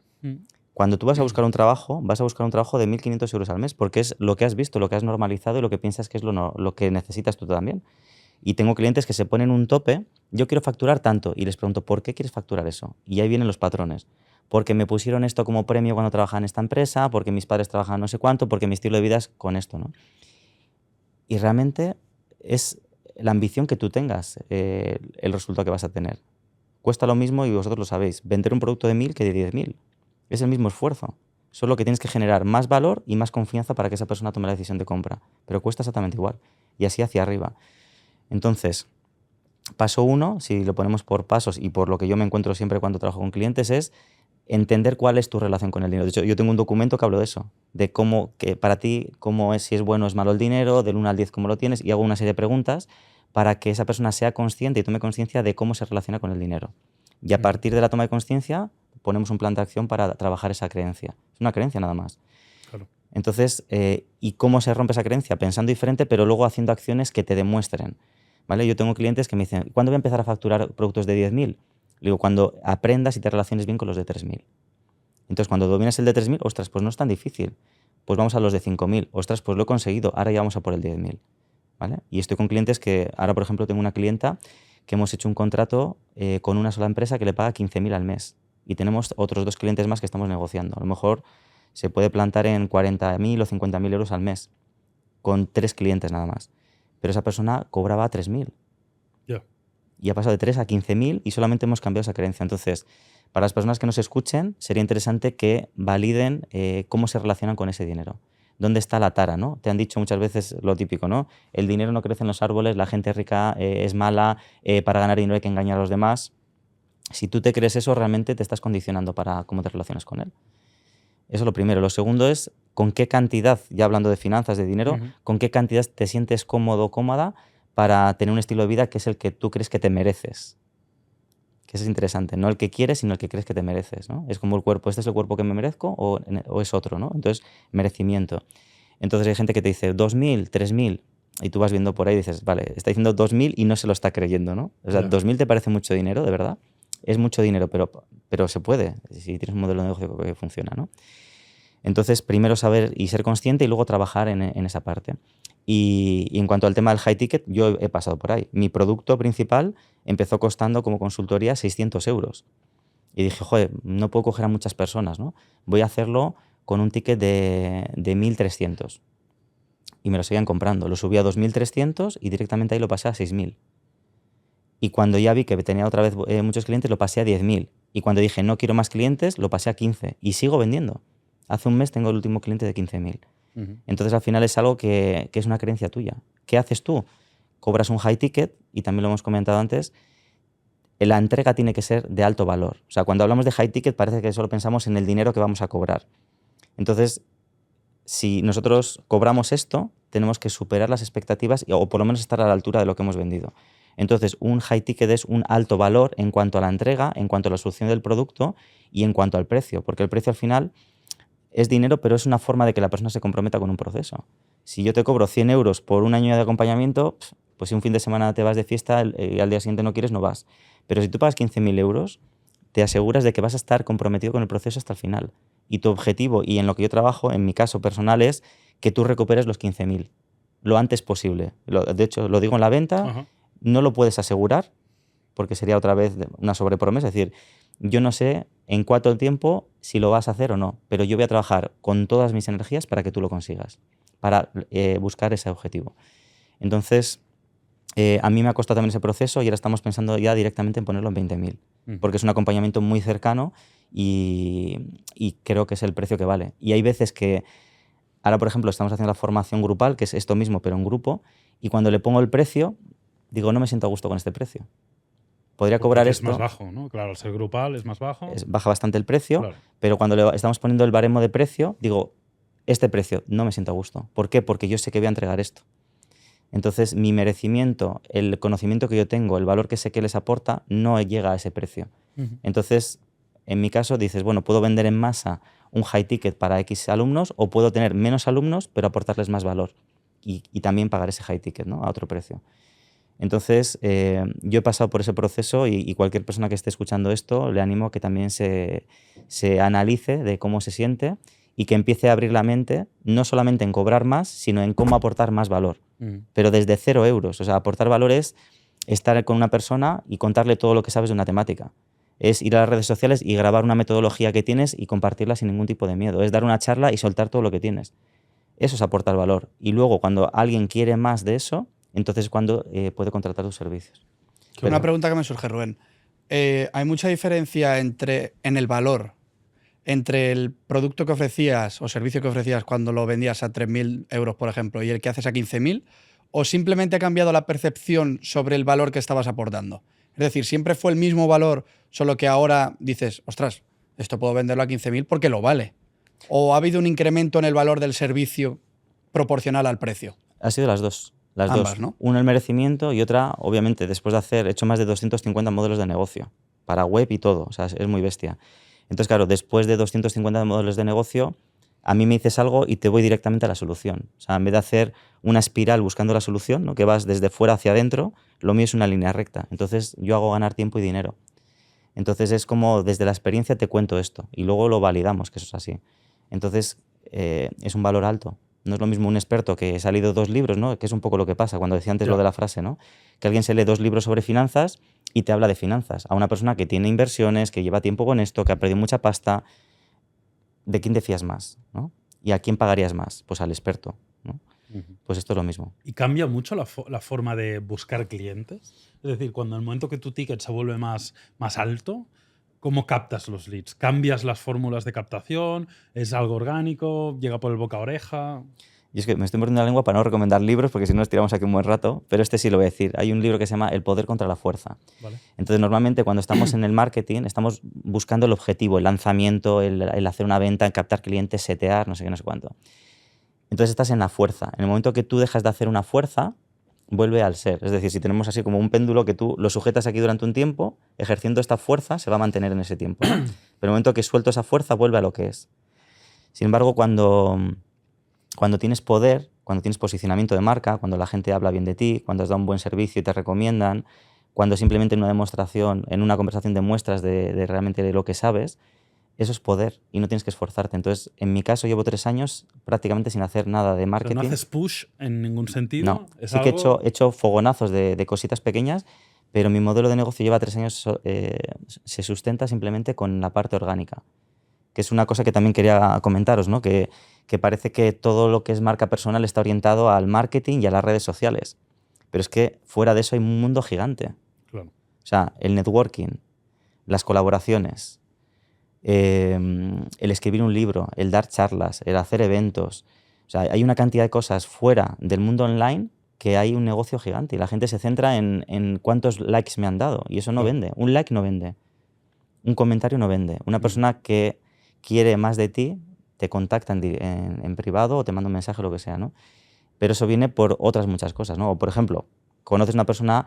Cuando tú vas a buscar un trabajo, vas a buscar un trabajo de 1.500 euros al mes, porque es lo que has visto, lo que has normalizado y lo que piensas que es lo que necesitas tú también. Y tengo clientes que se ponen un tope, yo quiero facturar tanto, y les pregunto, ¿por qué quieres facturar eso? Y ahí vienen los patrones. Porque me pusieron esto como premio cuando trabajaba en esta empresa, porque mis padres trabajaban no sé cuánto, porque mi estilo de vida es con esto, ¿no? Y realmente es la ambición que tú tengas, el resultado que vas a tener. Cuesta lo mismo, y vosotros lo sabéis, vender un producto de 1.000 que de 10.000. Es el mismo esfuerzo. Solo que tienes que generar más valor y más confianza para que esa persona tome la decisión de compra. Pero cuesta exactamente igual. Y así hacia arriba. Entonces, paso 1, si lo ponemos por pasos y por lo que yo me encuentro siempre cuando trabajo con clientes, es entender cuál es tu relación con el dinero. De hecho, yo tengo un documento que hablo de eso, de cómo, que para ti, cómo es, si es bueno o es malo el dinero, del 1 al 10 cómo lo tienes, y hago una serie de preguntas para que esa persona sea consciente y tome conciencia de cómo se relaciona con el dinero. Y a partir de la toma de conciencia, ponemos un plan de acción para trabajar esa creencia. Es una creencia nada más. Claro. Entonces, ¿y cómo se rompe esa creencia? Pensando diferente, pero luego haciendo acciones que te demuestren. ¿Vale? Yo tengo clientes que me dicen, ¿cuándo voy a empezar a facturar productos de 10.000? Le digo, cuando aprendas y te relaciones bien con los de 3.000. Entonces, cuando dominas el de 3.000, ostras, pues no es tan difícil. pues vamos a los de 5.000. Ostras, pues lo he conseguido, ahora ya vamos a por el 10.000. ¿Vale? Y estoy con clientes que, ahora por ejemplo tengo una clienta que hemos hecho un contrato con una sola empresa que le paga 15.000 al mes. Y tenemos otros 2 clientes más que estamos negociando. A lo mejor se puede plantar en 40.000 o 50.000 euros al mes, con 3 clientes nada más. Pero esa persona cobraba 3.000. Ya. Y ha pasado de 3 a 15.000 y solamente hemos cambiado esa creencia. Entonces, para las personas que nos escuchen, sería interesante que validen cómo se relacionan con ese dinero. ¿Dónde está la tara, no? Te han dicho muchas veces lo típico, ¿no? El dinero no crece en los árboles, la gente rica es mala, para ganar dinero hay que engañar a los demás. Si tú te crees eso, realmente te estás condicionando para cómo te relacionas con él. Eso es lo primero. Lo segundo es con qué cantidad, ya hablando de finanzas, de dinero, con qué cantidad te sientes cómodo o cómoda para tener un estilo de vida que es el que tú crees que te mereces. Que eso es interesante. No el que quieres, sino el que crees que te mereces, ¿no? Es como el cuerpo. ¿Este es el cuerpo que me merezco o es otro, ¿no? Entonces, merecimiento. Entonces hay gente que te dice 2.000, 3.000 y tú vas viendo por ahí y dices, vale, está diciendo 2.000 y no se lo está creyendo, ¿no? O sea, 2.000 te parece mucho dinero, de verdad. Es mucho dinero, pero se puede, si tienes un modelo de negocio que funciona, ¿no? Entonces, primero saber y ser consciente y luego trabajar en esa parte. Y en cuanto al tema del high ticket, yo he pasado por ahí. Mi producto principal empezó costando como consultoría 600 euros. Y dije, joder, no puedo coger a muchas personas, ¿no? Voy a hacerlo con un ticket de 1.300. Y me lo seguían comprando. Lo subí a 2.300 y directamente ahí lo pasé a 6.000. Y cuando ya vi que tenía otra vez muchos clientes, lo pasé a 10.000. Y cuando dije, no quiero más clientes, lo pasé a 15. Y sigo vendiendo. Hace un mes tengo el último cliente de 15.000. Entonces, al final es algo que es una creencia tuya. ¿Qué haces tú? Cobras un high ticket, y también lo hemos comentado antes, la entrega tiene que ser de alto valor. O sea, cuando hablamos de high ticket parece que solo pensamos en el dinero que vamos a cobrar. Entonces, si nosotros cobramos esto, tenemos que superar las expectativas o por lo menos estar a la altura de lo que hemos vendido. Entonces, un high ticket es un alto valor en cuanto a la entrega, en cuanto a la solución del producto y en cuanto al precio, porque el precio al final es dinero, pero es una forma de que la persona se comprometa con un proceso. Si yo te cobro 100 euros por un año de acompañamiento, pues si un fin de semana te vas de fiesta y al día siguiente no quieres, no vas. Pero si tú pagas 15.000 euros, te aseguras de que vas a estar comprometido con el proceso hasta el final. Y tu objetivo, y en lo que yo trabajo, en mi caso personal, es que tú recuperes los 15.000 lo antes posible. De hecho, lo digo en la venta, no lo puedes asegurar, porque sería otra vez una sobrepromesa. Es decir, yo no sé en cuánto tiempo si lo vas a hacer o no, pero yo voy a trabajar con todas mis energías para que tú lo consigas, para buscar ese objetivo. Entonces, a mí me ha costado también ese proceso y ahora estamos pensando ya directamente en ponerlo en 20.000, porque es un acompañamiento muy cercano y creo que es el precio que vale. Y hay veces que, ahora por ejemplo, estamos haciendo la formación grupal, que es esto mismo, pero en grupo, y cuando le pongo el precio, digo, no me siento a gusto con este precio. Podría cobrar porque esto. Es más bajo, ¿no? Claro, al ser grupal es más bajo. Baja bastante el precio, claro. Pero cuando estamos poniendo el baremo de precio, digo, este precio no me siento a gusto. ¿Por qué? Porque yo sé que voy a entregar esto. Entonces, mi merecimiento, el conocimiento que yo tengo, el valor que sé que les aporta, no llega a ese precio. Entonces, en mi caso, dices, bueno, puedo vender en masa un high ticket para X alumnos o puedo tener menos alumnos, pero aportarles más valor y también pagar ese high ticket, ¿no? A otro precio. Entonces, yo he pasado por ese proceso y cualquier persona que esté escuchando esto, le animo a que también se analice de cómo se siente y que empiece a abrir la mente, no solamente en cobrar más, sino en cómo aportar más valor. Pero desde 0 euros. O sea, aportar valor es estar con una persona y contarle todo lo que sabes de una temática. Es ir a las redes sociales y grabar una metodología que tienes y compartirla sin ningún tipo de miedo. Es dar una charla y soltar todo lo que tienes. Eso es aportar valor. Y luego, cuando alguien quiere más de eso, entonces es cuando puede contratar tus servicios. Una pregunta que me surge, Rubén. ¿Hay mucha diferencia en el valor entre el producto que ofrecías o servicio que ofrecías cuando lo vendías a 3.000 euros, por ejemplo, y el que haces a 15.000? ¿O simplemente ha cambiado la percepción sobre el valor que estabas aportando? Es decir, ¿siempre fue el mismo valor, solo que ahora dices, ostras, esto puedo venderlo a 15.000 porque lo vale? ¿O ha habido un incremento en el valor del servicio proporcional al precio? Ha sido las dos. Las ambas, dos. ¿no? Una el merecimiento y otra, obviamente, después de haber hecho más de 250 modelos de negocio para web y todo. O sea, es muy bestia. Entonces, claro, después de 250 modelos de negocio, a mí me dices algo y te voy directamente a la solución. O sea, en vez de hacer una espiral buscando la solución, ¿no? Que vas desde fuera hacia adentro, lo mío es una línea recta. Entonces, yo hago ganar tiempo y dinero. Entonces, es como desde la experiencia te cuento esto y luego lo validamos, que eso es así. Entonces, es un valor alto. No es lo mismo un experto que se ha leído 2 libros, ¿no? Que es un poco lo que pasa cuando decía antes Ya. lo de la frase, ¿no? Que alguien se lee 2 libros sobre finanzas y te habla de finanzas. A una persona que tiene inversiones, que lleva tiempo con esto, que ha perdido mucha pasta, ¿de quién te fías más, ¿no? ¿Y a quién pagarías más? Pues al experto, ¿no? Pues esto es lo mismo. ¿Y cambia mucho la forma de buscar clientes? Es decir, cuando en el momento que tu ticket se vuelve más alto, ¿cómo captas los leads? ¿Cambias las fórmulas de captación? ¿Es algo orgánico? ¿Llega por el boca a oreja? Y es que me estoy mordiendo la lengua para no recomendar libros, porque si no nos tiramos aquí un buen rato, pero este sí lo voy a decir. Hay un libro que se llama El poder contra la fuerza. Vale. Entonces, normalmente cuando estamos en el marketing, estamos buscando el objetivo, el lanzamiento, el hacer una venta, el captar clientes, setear, no sé qué, no sé cuánto. Entonces estás en la fuerza. En el momento que tú dejas de hacer una fuerza, vuelve al ser. Es decir, si tenemos así como un péndulo que tú lo sujetas aquí durante un tiempo, ejerciendo esta fuerza, se va a mantener en ese tiempo, ¿no? Pero en el momento que suelto esa fuerza, vuelve a lo que es. Sin embargo, cuando tienes poder, cuando tienes posicionamiento de marca, cuando la gente habla bien de ti, cuando has dado un buen servicio y te recomiendan, cuando simplemente en una demostración, en una conversación demuestras de realmente de lo que sabes, eso es poder y no tienes que esforzarte. Entonces, en mi caso, llevo 3 años prácticamente sin hacer nada de marketing. ¿Pero no haces push en ningún sentido? No, ¿Es sí que algo? he hecho fogonazos de cositas pequeñas, pero mi modelo de negocio lleva 3 años, se sustenta simplemente con la parte orgánica, que es una cosa que también quería comentaros, ¿no? Que parece que todo lo que es marca personal está orientado al marketing y a las redes sociales. Pero es que fuera de eso hay un mundo gigante. Claro. O sea, el networking, las colaboraciones, el escribir un libro, el dar charlas, el hacer eventos. O sea, hay una cantidad de cosas fuera del mundo online que hay un negocio gigante y la gente se centra en cuántos likes me han dado y eso no Claro. vende. Un like no vende. Un comentario no vende. Una persona que quiere más de ti te contacta en privado o te manda un mensaje o lo que sea, ¿no? Pero eso viene por otras muchas cosas, ¿no? O, por ejemplo, conoces a una persona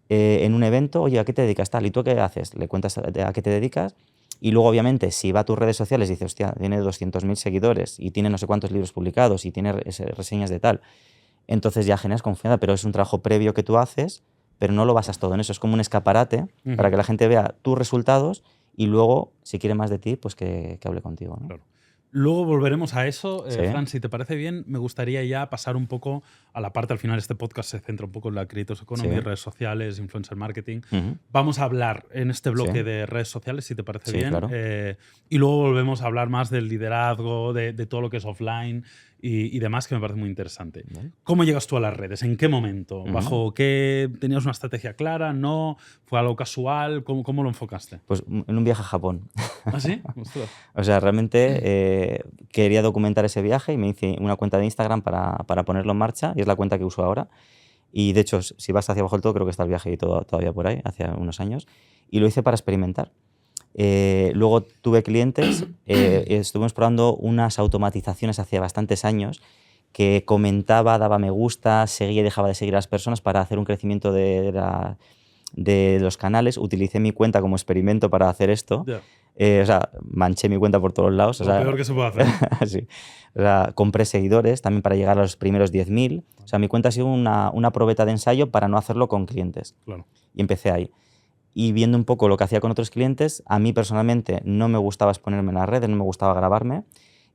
en un evento, oye, ¿a qué te dedicas tal? ¿Y tú qué haces? Le cuentas a qué te dedicas y luego, obviamente, si va a tus redes sociales y dice, hostia, tiene 200.000 seguidores y tiene no sé cuántos libros publicados y tiene reseñas de tal, entonces ya generas confianza, pero es un trabajo previo que tú haces, pero no lo basas todo en eso. Es como un escaparate para que la gente vea tus resultados y luego, si quiere más de ti, pues que hable contigo, ¿no? Claro. Luego volveremos a eso. Sí. Fran, si te parece bien, me gustaría ya pasar un poco a la parte, al final este podcast se centra un poco en la Creators Economy, Sí. redes sociales, influencer marketing. Ujú. Vamos a hablar en este bloque Sí. de redes sociales, si te parece Sí, bien. claro. Y luego volvemos a hablar más del liderazgo, de todo lo que es offline y demás, que me parece muy interesante. Vale. ¿Cómo llegas tú a las redes? ¿En qué momento? Ujú. ¿Bajo qué? ¿Tenías una estrategia clara? ¿No? ¿Fue algo casual? ¿Cómo lo enfocaste? Pues en un viaje a Japón. ¿Ah, sí? Ostras. O sea, realmente quería documentar ese viaje y me hice una cuenta de Instagram para ponerlo en marcha y es la cuenta que uso ahora. Y de hecho, si vas hacia abajo del todo, creo que está el viaje y todo, todavía por ahí, hace unos años. Y lo hice para experimentar. Luego tuve clientes, estuvimos probando unas automatizaciones hace bastantes años que comentaba, daba me gusta, seguía y dejaba de seguir a las personas para hacer un crecimiento de los canales. Utilicé mi cuenta como experimento para hacer esto. Ya. O sea, manché mi cuenta por todos lados. O Lo sea, peor que se puede hacer. sí. O sea, compré seguidores también para llegar a los primeros 10.000. O sea, mi cuenta ha sido una probeta de ensayo para no hacerlo con clientes. Claro. Y empecé ahí. Y viendo un poco lo que hacía con otros clientes, a mí personalmente no me gustaba exponerme en las redes, no me gustaba grabarme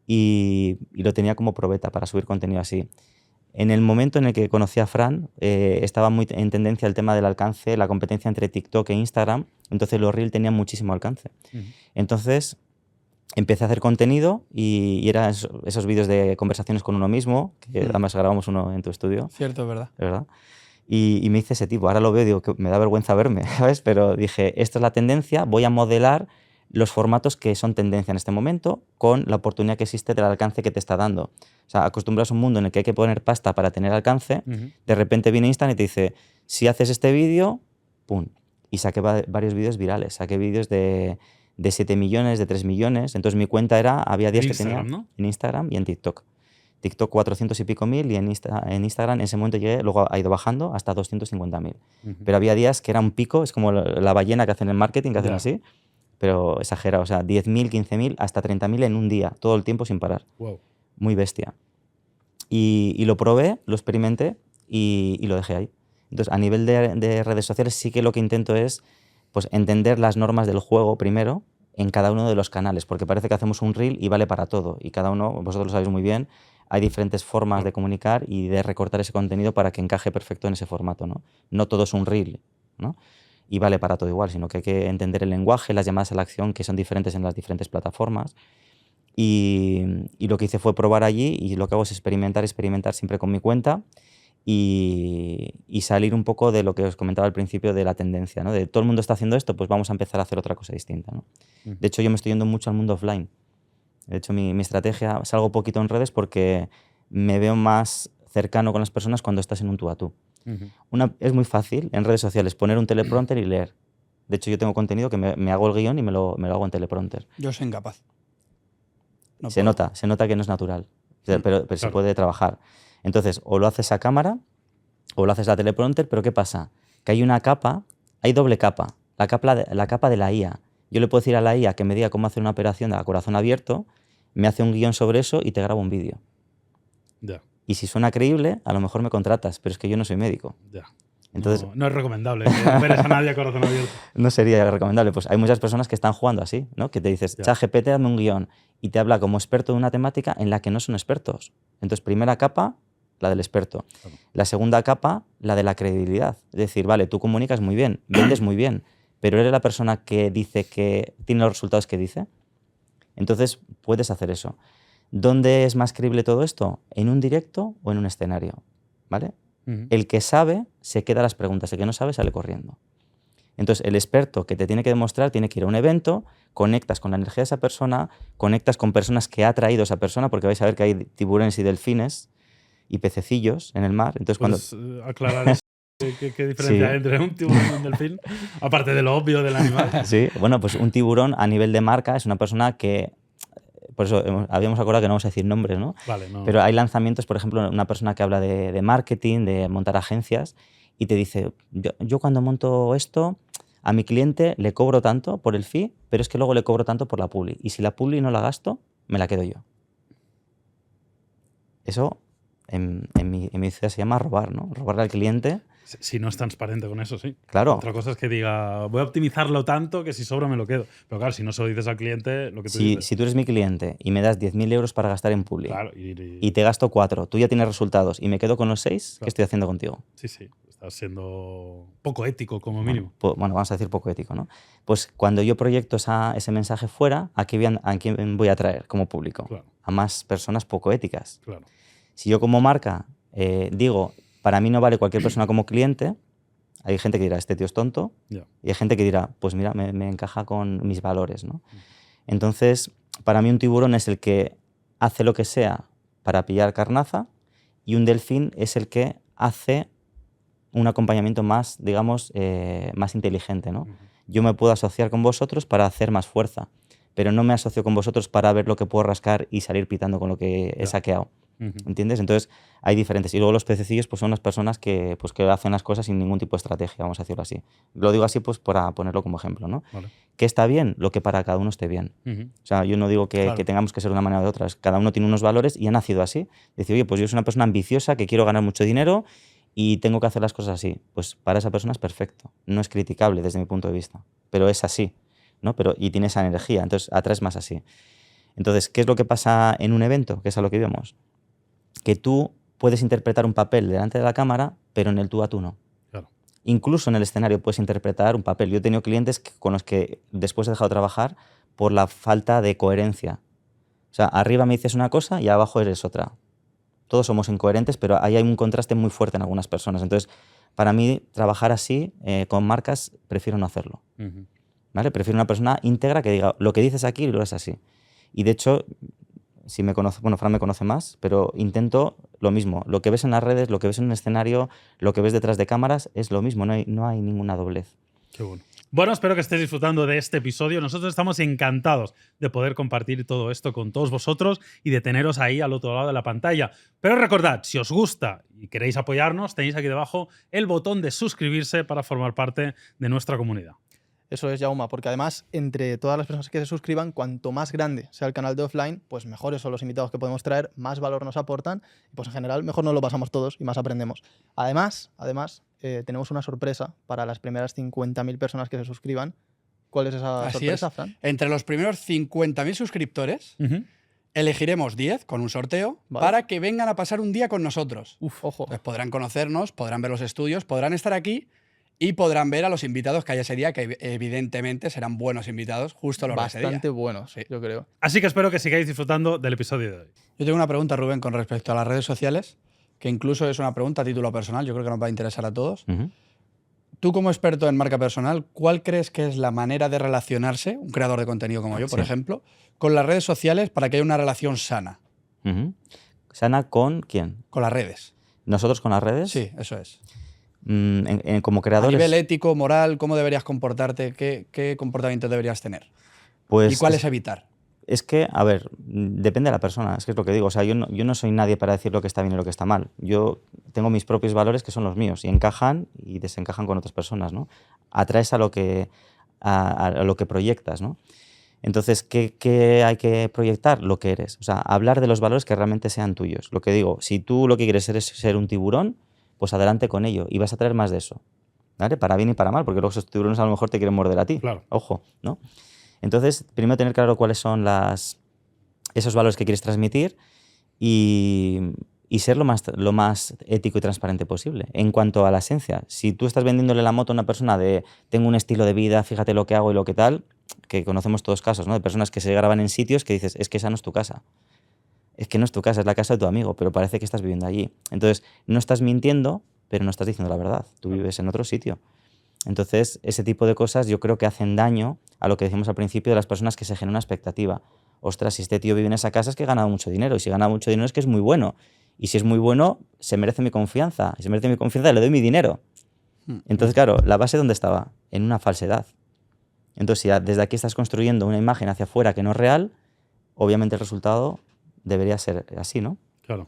y lo tenía como probeta para subir contenido así. En el momento en el que conocí a Fran, estaba muy en tendencia el tema del alcance, la competencia entre TikTok e Instagram, entonces los Reels tenían muchísimo alcance. Entonces empecé a hacer contenido y eran esos vídeos de conversaciones con uno mismo, que además grabamos uno en tu estudio. Cierto, es verdad. ¿Verdad? Y me hice ese tipo. Ahora lo veo y digo que me da vergüenza verme, ¿sabes? Pero dije, esta es la tendencia, voy a modelar los formatos que son tendencia en este momento con la oportunidad que existe del alcance que te está dando. O sea, acostumbras a un mundo en el que hay que poner pasta para tener alcance, de repente viene Instagram y te dice, si haces este vídeo, ¡pum! Y saqué varios vídeos virales, saqué vídeos de 7 millones, de 3 millones. Entonces mi cuenta había días que tenía ¿no? en Instagram y en TikTok. TikTok 400 y pico mil y en Instagram en ese momento llegué, luego ha ido bajando hasta 250.000. Pero había días que era un pico, es como la ballena que hacen en marketing, que hacen así, pero exagerado, o sea, 10.000, 15.000, hasta 30.000 en un día, todo el tiempo sin parar. Wow. Muy bestia. Y lo probé, lo experimenté y lo dejé ahí. Entonces, a nivel de redes sociales sí que lo que intento es pues, entender las normas del juego primero, en cada uno de los canales, porque parece que hacemos un reel y vale para todo. Y cada uno, vosotros lo sabéis muy bien, hay diferentes formas de comunicar y de recortar ese contenido para que encaje perfecto en ese formato, ¿no? No todo es un reel, ¿no? Y vale para todo igual, sino que hay que entender el lenguaje, las llamadas a la acción, que son diferentes en las diferentes plataformas. Y lo que hice fue probar allí, y lo que hago es experimentar siempre con mi cuenta y salir un poco de lo que os comentaba al principio de la tendencia, ¿no? De todo el mundo está haciendo esto, pues vamos a empezar a hacer otra cosa distinta, ¿no? De hecho, yo me estoy yendo mucho al mundo offline. De hecho, mi estrategia, salgo poquito en redes porque me veo más cercano con las personas cuando estás en un tú a tú. Es muy fácil en redes sociales poner un teleprompter y leer. De hecho, yo tengo contenido que me hago el guión y me lo hago en teleprompter. Yo soy incapaz. No se puedo. nota que no es natural, pero claro. se puede trabajar. Entonces, o lo haces a cámara o lo haces a teleprompter, pero ¿qué pasa? Que hay una capa, hay doble capa, la capa de la IA. Yo le puedo decir a la IA que me diga cómo hacer una operación a corazón abierto, me hace un guión sobre eso y te grabo un vídeo. Ya. Y si suena creíble, a lo mejor me contratas, pero es que yo no soy médico. Ya. Entonces, No es recomendable que veres a nadie a corazón abierto. no sería recomendable. Pues hay muchas personas que están jugando así, ¿no? Que te dices, Ya. ChatGPT, dame un guión, y te habla como experto de una temática en la que no son expertos. Entonces, primera capa, la del experto. Claro. La segunda capa, la de la credibilidad. Es decir, vale, tú comunicas muy bien, vendes muy bien, pero eres la persona que dice que tiene los resultados que dice. Entonces, puedes hacer eso. ¿Dónde es más creíble todo esto? ¿En un directo o en un escenario? ¿Vale? El que sabe se queda a las preguntas, el que no sabe sale corriendo. Entonces, el experto que te tiene que demostrar tiene que ir a un evento, conectas con la energía de esa persona, conectas con personas que ha traído esa persona, porque vais a ver que hay tiburones y delfines y pececillos en el mar. Entonces, ¿Puedes aclarar eso? ¿Qué diferencia hay entre un tiburón y un delfín? Aparte de lo obvio del animal. Sí, bueno, pues un tiburón a nivel de marca es una persona que... Por eso habíamos acordado que no vamos a decir nombres, ¿no? Vale, no. Pero hay lanzamientos, por ejemplo, una persona que habla de marketing, de montar agencias, y te dice, yo cuando monto esto, a mi cliente le cobro tanto por el fee, pero es que luego le cobro tanto por la publi. Y si la publi no la gasto, me la quedo yo. Eso en mi ciudad se llama robar, ¿no? Robarle al cliente. Si no es transparente con eso, sí. Claro. Otra cosa es que diga, voy a optimizarlo tanto que si sobra me lo quedo. Pero claro, si no se lo dices al cliente, lo que tú dices. Si tú eres mi cliente y me das 10.000 euros para gastar en publi, Claro, y te gasto 4, tú ya tienes resultados y me quedo con los 6, Claro. ¿qué estoy haciendo contigo? Sí, estás siendo poco ético como Bueno, mínimo. bueno, vamos a decir poco ético, ¿no? Pues cuando yo proyecto ese mensaje fuera, ¿a quién voy a atraer como público? Claro, A más personas poco éticas. claro. Si yo como marca digo, para mí no vale cualquier persona como cliente, hay gente que dirá, este tío es tonto, Ya. y hay gente que dirá, pues mira, me encaja con mis valores, ¿no? Entonces, para mí un tiburón es el que hace lo que sea para pillar carnaza, y un delfín es el que hace un acompañamiento más, digamos, más inteligente, ¿no? Yo me puedo asociar con vosotros para hacer más fuerza, pero no me asocio con vosotros para ver lo que puedo rascar y salir pitando con lo que he saqueado. ¿Entiendes? Entonces hay diferentes. Y luego los pececillos pues son las personas que hacen las cosas sin ningún tipo de estrategia, vamos a decirlo así. Lo digo así pues para ponerlo como ejemplo, ¿no? Vale. ¿Qué está bien? Lo que para cada uno esté bien. O sea, yo no digo que tengamos que ser de una manera o de otra. Cada uno tiene unos valores y ha nacido así. Decir, oye, pues yo soy una persona ambiciosa que quiero ganar mucho dinero y tengo que hacer las cosas así. Pues para esa persona es perfecto. No es criticable desde mi punto de vista, pero es así, ¿no? Y tiene esa energía, entonces atraes más así. Entonces, ¿qué es lo que pasa en un evento? Que es a lo que vemos. Que tú puedes interpretar un papel delante de la cámara, pero en el tú a tú no. Claro. Incluso en el escenario puedes interpretar un papel. Yo he tenido clientes con los que después he dejado de trabajar por la falta de coherencia. O sea, arriba me dices una cosa y abajo eres otra. Todos somos incoherentes, pero ahí hay un contraste muy fuerte en algunas personas. Entonces, para mí, trabajar así con marcas, prefiero no hacerlo. ¿Vale? Prefiero una persona íntegra que diga, lo que dices aquí lo es así. Y de hecho, si me conoce, bueno, Fran me conoce más, pero intento lo mismo. Lo que ves en las redes, lo que ves en un escenario, lo que ves detrás de cámaras, es lo mismo, no hay ninguna doblez. Qué bueno. Bueno, espero que estéis disfrutando de este episodio. Nosotros estamos encantados de poder compartir todo esto con todos vosotros y de teneros ahí al otro lado de la pantalla. Pero recordad, si os gusta y queréis apoyarnos, tenéis aquí debajo el botón de suscribirse para formar parte de nuestra comunidad. Eso es, Jauma, porque además, entre todas las personas que se suscriban, cuanto más grande sea el canal de offline, pues mejores son los invitados que podemos traer, más valor nos aportan y pues en general mejor nos lo pasamos todos y más aprendemos. Además, tenemos una sorpresa para las primeras 50.000 personas que se suscriban, ¿Cuál es esa Así sorpresa, es. Fran? Entre los primeros 50.000 suscriptores, elegiremos 10 con un sorteo Vale. para que vengan a pasar un día con nosotros. Ojo. Entonces podrán conocernos, podrán ver los estudios, podrán estar aquí y podrán ver a los invitados que hay ese día, que evidentemente serán buenos invitados justo a la hora de ese día. Bastante buenos, yo creo. Así que espero que sigáis disfrutando del episodio de hoy. Yo tengo una pregunta, Rubén, con respecto a las redes sociales, que incluso es una pregunta a título personal, yo creo que nos va a interesar a todos. Ujú. Tú, como experto en marca personal, ¿cuál crees que es la manera de relacionarse, un creador de contenido como yo, por Sí. ejemplo, con las redes sociales para que haya una relación sana Ujú. ¿Sana con quién? con las redes? ¿Nosotros con las redes? Sí, eso es. Como A creadores. nivel ético, moral, ¿cómo deberías comportarte? ¿Qué comportamiento deberías tener? Pues ¿Y cuáles evitar? es que, a ver, depende de la persona, es que es lo que digo. O sea, yo no soy nadie para decir lo que está bien y lo que está mal. Yo tengo mis propios valores que son los míos y encajan y desencajan con otras personas, ¿no? Atraes a lo que, a lo que proyectas, ¿no? Entonces, ¿qué hay que proyectar? Lo que eres. O sea, hablar de los valores que realmente sean tuyos. Lo que digo, si tú lo que quieres es ser un tiburón, pues adelante con ello y vas a traer más de eso, ¿vale? Para bien y para mal, porque luego esos tiburones a lo mejor te quieren morder a ti. Claro. Ojo, ¿no? Entonces, primero tener claro cuáles son esos valores que quieres transmitir y ser lo más ético y transparente posible. En cuanto a la esencia, si tú estás vendiéndole la moto a una persona de tengo un estilo de vida, fíjate lo que hago y lo que tal, que conocemos todos casos, ¿no? De personas que se graban en sitios que dices, es que esa no es tu casa. Es que no es tu casa, es la casa de tu amigo, pero parece que estás viviendo allí. Entonces, no estás mintiendo, pero no estás diciendo la verdad. Tú vives en otro sitio. Entonces, ese tipo de cosas yo creo que hacen daño a lo que decíamos al principio de las personas que se generan una expectativa. Ostras, si este tío vive en esa casa es que ha ganado mucho dinero. Y si gana mucho dinero es que es muy bueno. Y si es muy bueno, se merece mi confianza. Y si merece mi confianza, le doy mi dinero. Entonces, claro, ¿la base dónde estaba? En una falsedad. Entonces, si desde aquí estás construyendo una imagen hacia afuera que no es real, obviamente el resultado debería ser así, ¿no? Claro.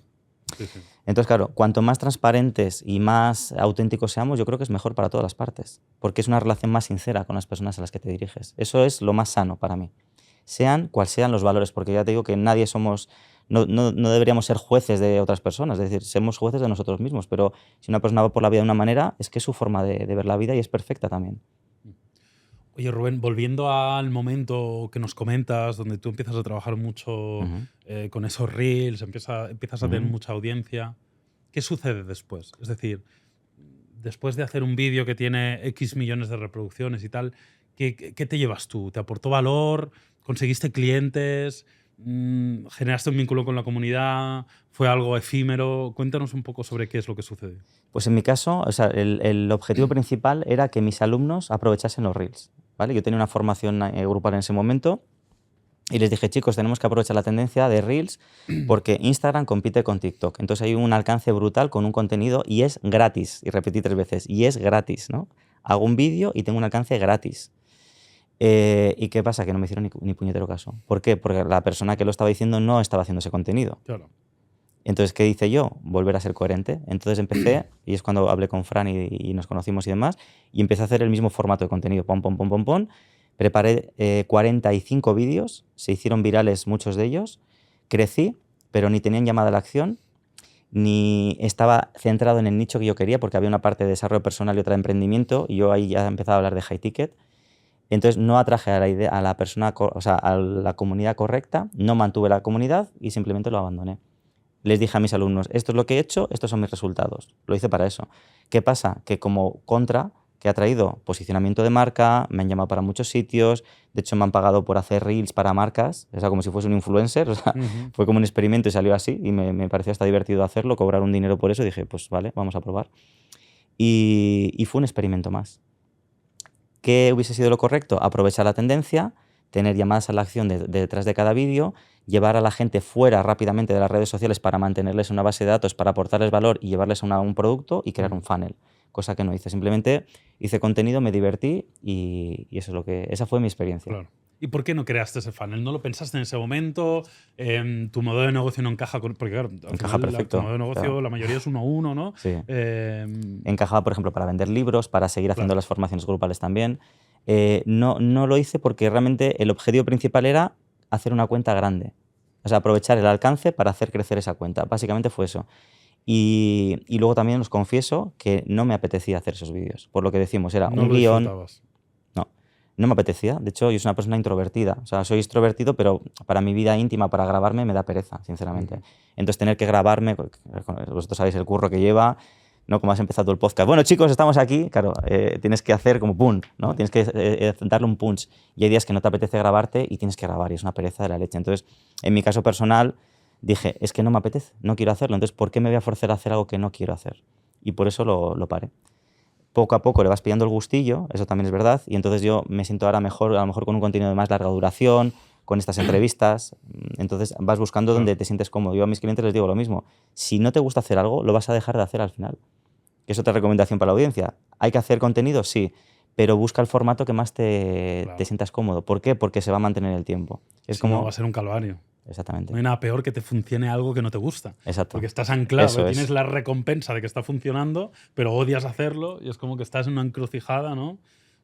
Sí, sí. Entonces, claro, cuanto más transparentes y más auténticos seamos, yo creo que es mejor para todas las partes, porque es una relación más sincera con las personas a las que te diriges. Eso es lo más sano para mí. Sean cuales sean los valores, porque ya te digo que nadie somos, no deberíamos ser jueces de otras personas, es decir, somos jueces de nosotros mismos, pero si una persona va por la vida de una manera, es que es su forma de ver la vida y es perfecta también. Oye, Rubén, volviendo al momento que nos comentas, donde tú empiezas a trabajar mucho con esos reels, empiezas a tener mucha audiencia, ¿qué sucede después? Es decir, después de hacer un vídeo que tiene X millones de reproducciones y tal, ¿qué te llevas tú? ¿Te aportó valor? ¿Conseguiste clientes? ¿Generaste un vínculo con la comunidad? ¿Fue algo efímero? Cuéntanos un poco sobre qué es lo que sucede. Pues en mi caso, o sea, el objetivo principal era que mis alumnos aprovechasen los reels, ¿vale? Yo tenía una formación grupal en ese momento y les dije, chicos, tenemos que aprovechar la tendencia de reels porque Instagram compite con TikTok. Entonces hay un alcance brutal con un contenido y es gratis. Y repetí 3 veces, y es gratis, ¿no? Hago un vídeo y tengo un alcance gratis. ¿Y qué pasa? Que no me hicieron ni puñetero caso. ¿Por qué? Porque la persona que lo estaba diciendo no estaba haciendo ese contenido. Claro. Entonces, ¿qué hice yo? Volver a ser coherente. Entonces empecé, y es cuando hablé con Fran y nos conocimos y demás, y empecé a hacer el mismo formato de contenido. Pom, pom, pom, pom, pom. Preparé 45 vídeos, se hicieron virales muchos de ellos, crecí, pero ni tenían llamada a la acción, ni estaba centrado en el nicho que yo quería, porque había una parte de desarrollo personal y otra de emprendimiento, y yo ahí ya empezaba a hablar de high ticket. Entonces no atraje a la persona, o sea, a la comunidad correcta, no mantuve la comunidad y simplemente lo abandoné. Les dije a mis alumnos, esto es lo que he hecho, estos son mis resultados. Lo hice para eso. ¿Qué pasa? Que como contra, que ha traído posicionamiento de marca, me han llamado para muchos sitios, de hecho me han pagado por hacer reels para marcas, o sea, como si fuese un influencer, o sea, fue como un experimento y salió así y me pareció hasta divertido hacerlo, cobrar un dinero por eso y dije, pues vale, vamos a probar. Y fue un experimento más. ¿Qué hubiese sido lo correcto? Aprovechar la tendencia, tener llamadas a la acción detrás de cada vídeo, llevar a la gente fuera rápidamente de las redes sociales para mantenerles una base de datos, para aportarles valor y llevarles a un producto y crear un funnel, cosa que no hice. Simplemente hice contenido, me divertí y eso es esa fue mi experiencia. Claro. ¿Y por qué no creaste ese funnel? ¿No lo pensaste en ese momento? ¿Tu modelo de negocio no encaja con...? Porque claro, al Encaja final, perfecto. tu modelo de negocio, Claro. la mayoría es 1-1, ¿no? Sí. Encajaba, por ejemplo, para vender libros, para seguir haciendo las formaciones grupales también. No lo hice porque realmente el objetivo principal era hacer una cuenta grande. O sea, aprovechar el alcance para hacer crecer esa cuenta. Básicamente fue eso. Y luego también os confieso que no me apetecía hacer esos vídeos. Por lo que decimos, era No un lo guión. disfrutabas. No me apetecía. De hecho, yo soy una persona introvertida. O sea, soy extrovertido, pero para mi vida íntima, para grabarme, me da pereza, sinceramente. Entonces, tener que grabarme, vosotros sabéis el curro que lleva, ¿no? Como has empezado el podcast. Bueno, chicos, estamos aquí. Claro, tienes que hacer como pum, ¿no? Tienes que darle un punch. Y hay días que no te apetece grabarte y tienes que grabar. Y es una pereza de la leche. Entonces, en mi caso personal, dije, es que no me apetece, no quiero hacerlo. Entonces, ¿por qué me voy a forzar a hacer algo que no quiero hacer? Y por eso lo paré. Poco a poco le vas pillando el gustillo, eso también es verdad, y entonces yo me siento ahora mejor, a lo mejor con un contenido de más larga duración, con estas entrevistas, entonces vas buscando donde te sientes cómodo. Yo a mis clientes les digo lo mismo, si no te gusta hacer algo, lo vas a dejar de hacer al final. Que es otra recomendación para la audiencia. ¿Hay que hacer contenido? Sí, pero busca el formato que más te sientas cómodo. ¿Por qué? Porque se va a mantener el tiempo. Es Si como... no, va a ser un calvario. Exactamente. No hay nada peor que te funcione algo que no te gusta. Exacto. Porque estás anclado, Eso es. tienes la recompensa de que está funcionando, pero odias hacerlo y es como que estás en una encrucijada, ¿no?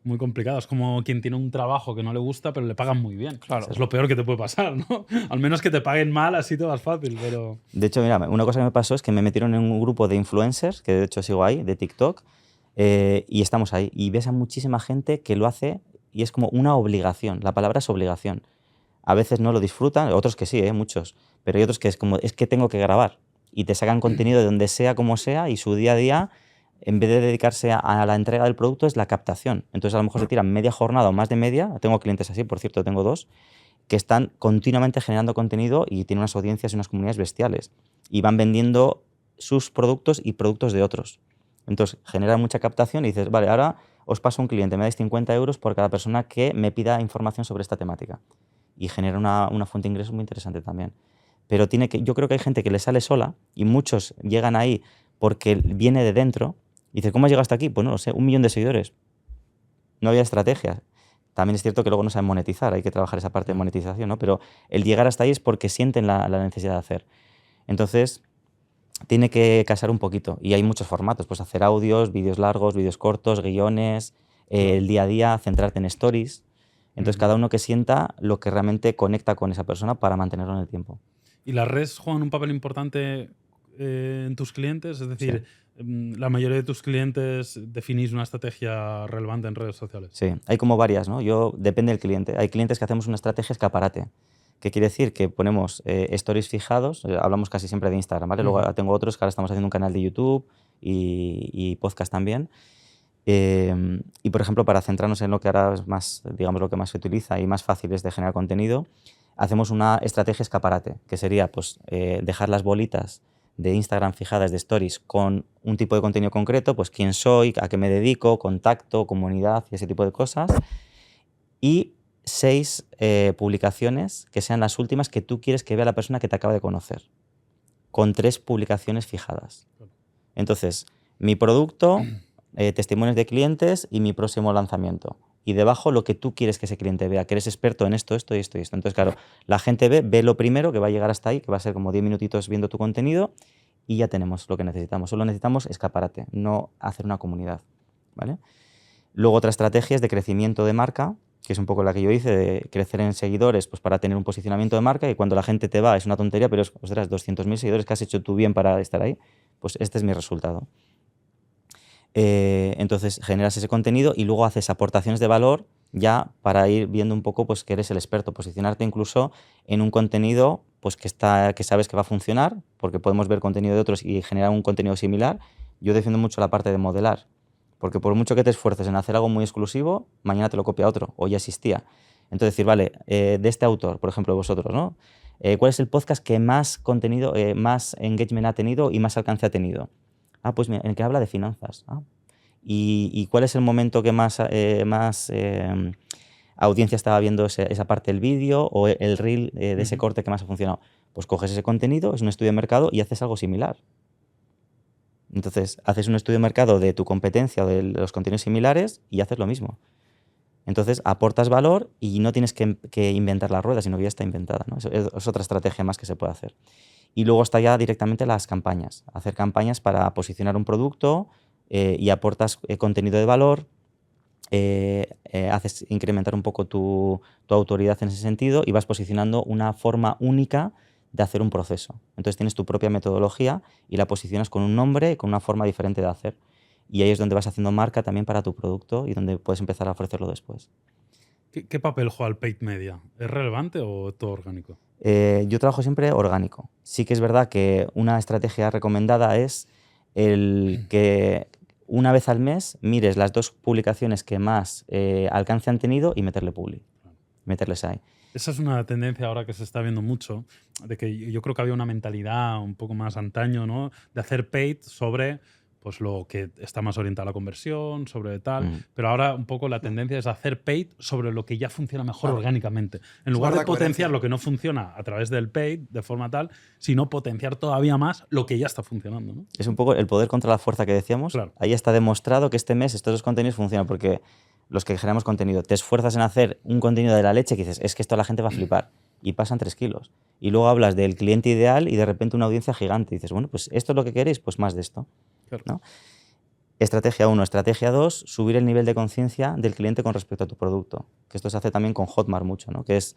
Muy complicada. Es como quien tiene un trabajo que no le gusta, pero le pagan muy bien. Claro. Es lo peor que te puede pasar, ¿no? Al menos que te paguen mal, así te vas fácil, pero... De hecho, mira, una cosa que me pasó es que me metieron en un grupo de influencers, que de hecho sigo ahí, de TikTok, y estamos ahí. Y ves a muchísima gente que lo hace y es como una obligación. La palabra es obligación. A veces no lo disfrutan, otros que sí, muchos, pero hay otros que es como, es que tengo que grabar. Y te sacan contenido de donde sea, como sea, y su día a día, en vez de dedicarse a la entrega del producto, es la captación. Entonces a lo mejor se tiran media jornada o más de media, tengo clientes así, por cierto, tengo 2, que están continuamente generando contenido y tienen unas audiencias y unas comunidades bestiales. Y van vendiendo sus productos y productos de otros. Entonces genera mucha captación y dices, vale, ahora os paso un cliente, me dais 50 euros por cada persona que me pida información sobre esta temática. Y genera una fuente de ingresos muy interesante también. Pero yo creo que hay gente que le sale sola y muchos llegan ahí porque viene de dentro y dice, ¿cómo has llegado hasta aquí? Pues no lo sé, 1 millón de seguidores. No había estrategia. También es cierto que luego no saben monetizar, hay que trabajar esa parte de monetización, ¿no? Pero el llegar hasta ahí es porque sienten la necesidad de hacer. Entonces, tiene que casar un poquito. Y hay muchos formatos, pues hacer audios, vídeos largos, vídeos cortos, guiones, el día a día, centrarte en stories. Entonces, cada uno que sienta lo que realmente conecta con esa persona para mantenerlo en el tiempo. ¿Y las redes juegan un papel importante en tus clientes? Es decir, la mayoría de tus clientes definís una estrategia relevante en redes sociales. Sí, hay como varias, ¿no? Depende del cliente. Hay clientes que hacemos una estrategia escaparate. ¿Qué quiere decir? Que ponemos stories fijados, hablamos casi siempre de Instagram, ¿vale? Luego tengo otros que ahora estamos haciendo un canal de YouTube y podcast también. Y, por ejemplo, para centrarnos en lo que ahora es más, digamos, lo que más se utiliza y más fácil es de generar contenido, hacemos una estrategia escaparate, que sería pues, dejar las bolitas de Instagram fijadas de stories con un tipo de contenido concreto, pues quién soy, a qué me dedico, contacto, comunidad y ese tipo de cosas. Y 6 publicaciones que sean las últimas que tú quieres que vea la persona que te acaba de conocer, con 3 publicaciones fijadas. Entonces, mi producto, testimonios de clientes y mi próximo lanzamiento. Y debajo lo que tú quieres que ese cliente vea, que eres experto en esto, esto y esto y esto. Entonces, claro, la gente ve lo primero, que va a llegar hasta ahí, que va a ser como 10 minutitos viendo tu contenido y ya tenemos lo que necesitamos. Solo necesitamos escaparate, no hacer una comunidad, ¿vale? Luego otra estrategia es de crecimiento de marca, que es un poco la que yo hice, de crecer en seguidores pues para tener un posicionamiento de marca y cuando la gente te va es una tontería, pero es, ostras, 200.000 seguidores que has hecho tú bien para estar ahí, pues este es mi resultado. Entonces generas ese contenido y luego haces aportaciones de valor ya para ir viendo un poco pues, que eres el experto, posicionarte incluso en un contenido pues, que sabes que va a funcionar, porque podemos ver contenido de otros y generar un contenido similar. Yo defiendo mucho la parte de modelar, porque por mucho que te esfuerces en hacer algo muy exclusivo, mañana te lo copia otro o ya existía. Entonces decir, vale, de este autor, por ejemplo vosotros, ¿no? ¿Cuál es el podcast que más contenido, más engagement ha tenido y más alcance ha tenido? Pues mira, en el que habla de finanzas. ¿Y cuál es el momento que más audiencia estaba viendo esa parte del vídeo o el reel de ese corte que más ha funcionado? Pues coges ese contenido, es un estudio de mercado y haces algo similar. Entonces, haces un estudio de mercado de tu competencia o de los contenidos similares y haces lo mismo. Entonces, aportas valor y no tienes que inventar la rueda, sino que ya está inventada, ¿no? Es otra estrategia más que se puede hacer. Y luego está ya directamente las campañas. Hacer campañas para posicionar un producto y aportas contenido de valor, haces incrementar un poco tu autoridad en ese sentido y vas posicionando una forma única de hacer un proceso. Entonces tienes tu propia metodología y la posicionas con un nombre y con una forma diferente de hacer. Y ahí es donde vas haciendo marca también para tu producto y donde puedes empezar a ofrecerlo después. ¿Qué papel juega el paid media? ¿Es relevante o todo orgánico? Yo trabajo siempre orgánico. Sí que es verdad que una estrategia recomendada es el que una vez al mes mires las 2 publicaciones que más alcance han tenido y meterle publi, meterles ahí. Esa es una tendencia ahora que se está viendo mucho, de que yo creo que había una mentalidad un poco más antaño, ¿no? De hacer paid sobre pues lo que está más orientado a la conversión, sobre tal, pero ahora un poco la tendencia es hacer paid sobre lo que ya funciona mejor orgánicamente. En lugar de potenciar lo que no funciona a través del paid de forma tal, sino potenciar todavía más lo que ya está funcionando, ¿no? Es un poco el poder contra la fuerza que decíamos. Claro. Ahí está demostrado que este mes estos 2 contenidos funcionan porque los que generamos contenido, te esfuerzas en hacer un contenido de la leche que dices, es que esto la gente va a flipar, y pasan 3 kilos. Y luego hablas del cliente ideal y de repente una audiencia gigante. Y dices, bueno, pues esto es lo que queréis, pues más de esto. Claro. ¿No? Estrategia 1. Estrategia 2, subir el nivel de conciencia del cliente con respecto a tu producto. Que esto se hace también con Hotmart mucho, ¿no? Que es,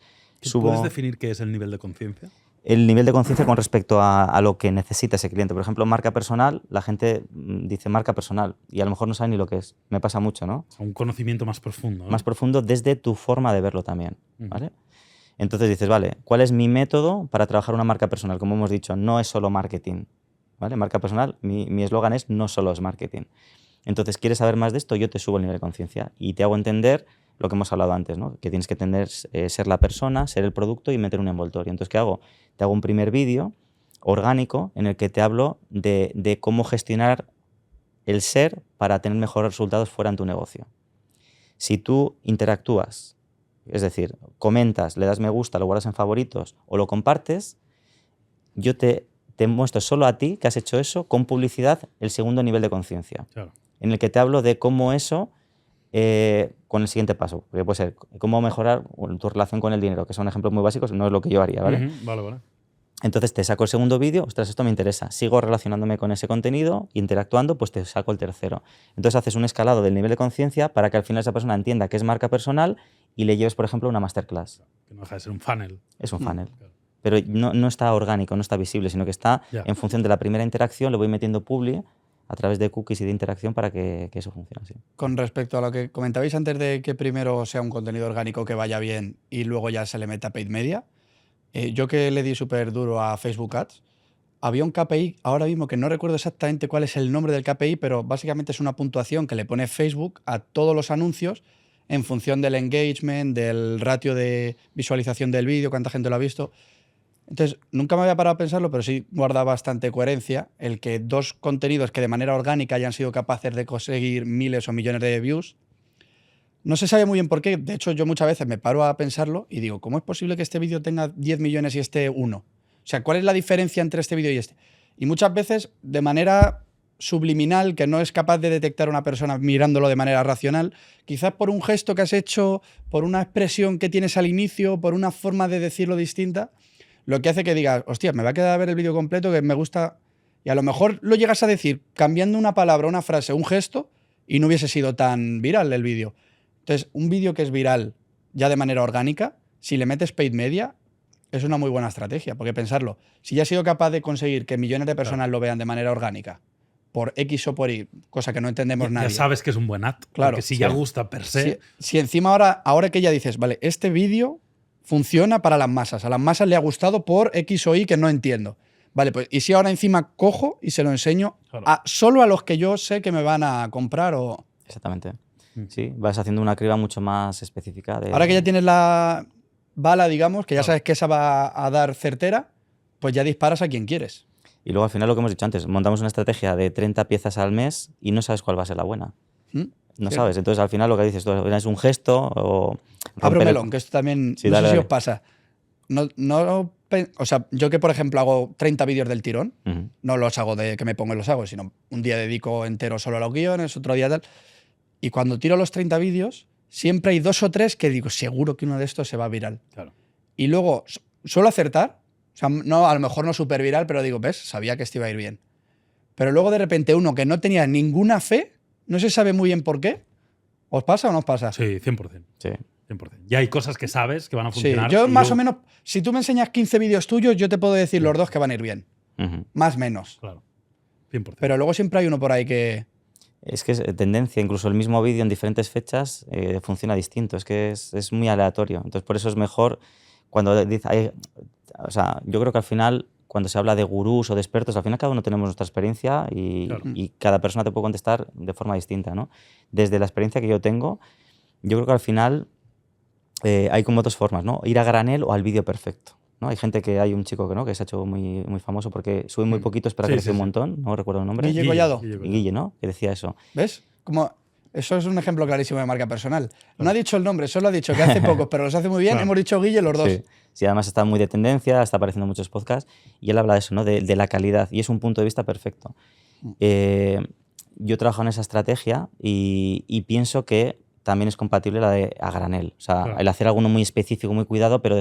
¿Puedes definir qué es el nivel de conciencia? el nivel de conciencia con respecto a lo que necesita ese cliente. Por ejemplo, marca personal, la gente dice marca personal y a lo mejor no sabe ni lo que es. Me pasa mucho, ¿no? O sea, un conocimiento más profundo, ¿no? Más profundo desde tu forma de verlo también, ¿vale? Entonces dices, vale, ¿cuál es mi método para trabajar una marca personal? Como hemos dicho, no es solo marketing, ¿vale? Marca personal, mi eslogan es no solo es marketing. Entonces, ¿quieres saber más de esto? Yo te subo el nivel de conciencia y te hago entender lo que hemos hablado antes, ¿no? Que tienes que ser la persona, ser el producto y meter un envoltorio. Entonces, ¿qué hago? Te hago un primer vídeo orgánico en el que te hablo de cómo gestionar el ser para tener mejores resultados fuera en tu negocio. Si tú interactúas, es decir, comentas, le das me gusta, lo guardas en favoritos o lo compartes, yo te muestro solo a ti que has hecho eso con publicidad el segundo nivel de conciencia, Claro. en el que te hablo de cómo eso, con el siguiente paso, que puede ser cómo mejorar tu relación con el dinero, que son ejemplos muy básicos, no es lo que yo haría, ¿vale? Vale. Entonces te saco el segundo vídeo, ostras, esto me interesa, sigo relacionándome con ese contenido, interactuando, pues te saco el tercero. Entonces haces un escalado del nivel de conciencia para que al final esa persona entienda que es marca personal y le lleves, por ejemplo, una masterclass. Que no deja de ser un funnel. Es un funnel. Claro. Pero no está orgánico, no está visible, sino que está Ya. en función de la primera interacción, le voy metiendo publi a través de cookies y de interacción para que eso funcione así. Con respecto a lo que comentabais antes de que primero sea un contenido orgánico que vaya bien y luego ya se le meta paid media, yo que le di súper duro a Facebook Ads, había un KPI, ahora mismo que no recuerdo exactamente cuál es el nombre del KPI, pero básicamente es una puntuación que le pone Facebook a todos los anuncios en función del engagement, del ratio de visualización del vídeo, cuánta gente lo ha visto. Entonces, nunca me había parado a pensarlo, pero sí guarda bastante coherencia el que 2 contenidos que de manera orgánica hayan sido capaces de conseguir miles o millones de views. No se sabe muy bien por qué. De hecho, yo muchas veces me paro a pensarlo y digo, ¿cómo es posible que este vídeo tenga 10 millones y este 1? O sea, ¿cuál es la diferencia entre este vídeo y este? Y muchas veces, de manera subliminal, que no es capaz de detectar una persona mirándolo de manera racional, quizás por un gesto que has hecho, por una expresión que tienes al inicio, por una forma de decirlo distinta, lo que hace que digas, hostia, me va a quedar a ver el vídeo completo que me gusta. Y a lo mejor lo llegas a decir cambiando una palabra, una frase, un gesto, y no hubiese sido tan viral el vídeo. Entonces, un vídeo que es viral ya de manera orgánica, si le metes paid media, es una muy buena estrategia. Porque pensarlo, si ya has sido capaz de conseguir que millones de personas lo vean de manera orgánica, por X o por Y, cosa que no entendemos nadie. Ya sabes que es un buen ad. Claro, Porque si sí. ya gusta per se. Si encima ahora que ya dices, vale, este vídeo funciona para las masas, a las masas le ha gustado por X o Y que no entiendo. Vale, pues y si ahora encima cojo y se lo enseño Claro. solo a los que yo sé que me van a comprar o... Exactamente. Sí, vas haciendo una criba mucho más específica. Ahora que ya tienes la bala, digamos, que ya Claro. sabes que esa va a dar certera, pues ya disparas a quien quieres. Y luego al final lo que hemos dicho antes, montamos una estrategia de 30 piezas al mes y no sabes cuál va a ser la buena. ¿Mm? No Sí. sabes. Entonces al final lo que dices tú es un gesto o... Abro romper el- melón, que esto también, Sí, no dale, sé si dale. os pasa. O sea, yo que por ejemplo hago 30 vídeos del tirón, Ujú. no los hago de que me pongo y los hago, sino un día dedico entero solo a los guiones, otro día tal. Y cuando tiro los 30 vídeos, siempre hay 2 o 3 que digo, seguro que uno de estos se va viral. Claro. Y luego suelo acertar, o sea, no, a lo mejor no súper viral, pero digo, ves, sabía que este iba a ir bien. Pero luego de repente uno que no tenía ninguna fe, no se sabe muy bien por qué. ¿Os pasa o no os pasa? Sí, 100%. Sí. 100%. Ya hay cosas que sabes que van a Sí, funcionar. yo y más o luego- menos, si tú me enseñas 15 vídeos tuyos, yo te puedo decir los 2 que van a ir bien. Ujú. Más menos. Claro. 100%. Pero luego siempre hay uno por ahí que... Es que es tendencia, incluso el mismo vídeo en diferentes fechas funciona distinto, es que es muy aleatorio. Entonces, por eso es mejor cuando dice, o sea, yo creo que al final, cuando se habla de gurús o de expertos, al final cada uno tenemos nuestra experiencia Claro. y cada persona te puede contestar de forma distinta, ¿no? Desde la experiencia que yo tengo, yo creo que al final hay como dos formas, ¿no? Ir a granel o al vídeo perfecto, ¿no? Hay gente que hay un chico que se ha hecho muy, muy famoso porque sube muy poquito, espera Sí, crecer sí, un sí. montón, no recuerdo el nombre. Guille Collado. Guille, ¿no? Que decía eso. ¿Ves? Como eso es un ejemplo clarísimo de marca personal. No ha dicho el nombre, solo ha dicho que hace pocos, pero los hace muy bien. Claro. Hemos dicho Guille los dos. Sí. Sí, además está muy de tendencia, está apareciendo en muchos podcasts y él habla de eso, ¿no? De la calidad y es un punto de vista perfecto. Yo trabajo en esa estrategia y pienso que también es compatible la de a granel. O sea, Claro. el hacer alguno muy específico, muy cuidado, pero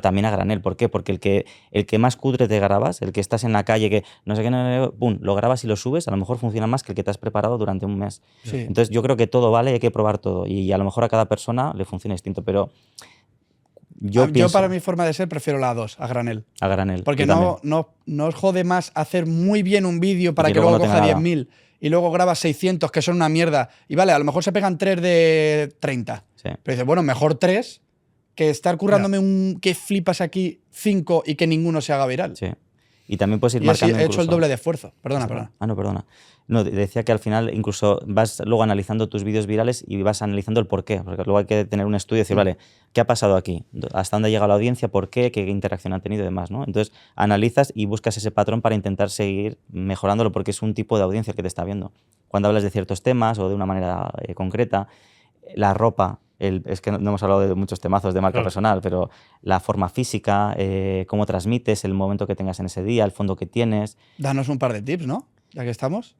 también a granel. ¿Por qué? Porque el que más cutre te grabas, el que estás en la calle, que no sé qué, pum, lo grabas y lo subes, a lo mejor funciona más que el que te has preparado durante un mes. Sí. Entonces yo creo que todo vale, hay que probar todo y a lo mejor a cada persona le funciona distinto, pero yo pienso para mi forma de ser prefiero la 2, a granel. a granel. Porque yo también. no os jode más hacer muy bien un vídeo para que que luego luego no coja tenga nada. 10.000 y luego grabas 600 que son una mierda. Y vale, a lo mejor se pegan 3 de 30. Sí. Pero dices, bueno, mejor 3 que estar currándome un que flipas aquí 5 y que ninguno se haga viral. Sí. Y también puedes ir Y así marcando he hecho el incluso- doble de esfuerzo. Perdona, perdona. Ah, no, perdona. No, decía que al final incluso vas luego analizando tus vídeos virales y vas analizando el por qué. Porque luego hay que tener un estudio y decir, vale, ¿qué ha pasado aquí? ¿Hasta dónde ha llegado la audiencia? ¿Por qué? ¿Qué interacción han tenido y demás? ¿no? Entonces analizas y buscas ese patrón para intentar seguir mejorándolo porque es un tipo de audiencia el que te está viendo. Cuando hablas de ciertos temas o de una manera concreta, la ropa, es que no hemos hablado de muchos temazos de marca Claro. personal, pero la forma física, cómo transmites, el momento que tengas en ese día, el fondo que tienes. Danos un par de tips, ¿no? Ya que estamos.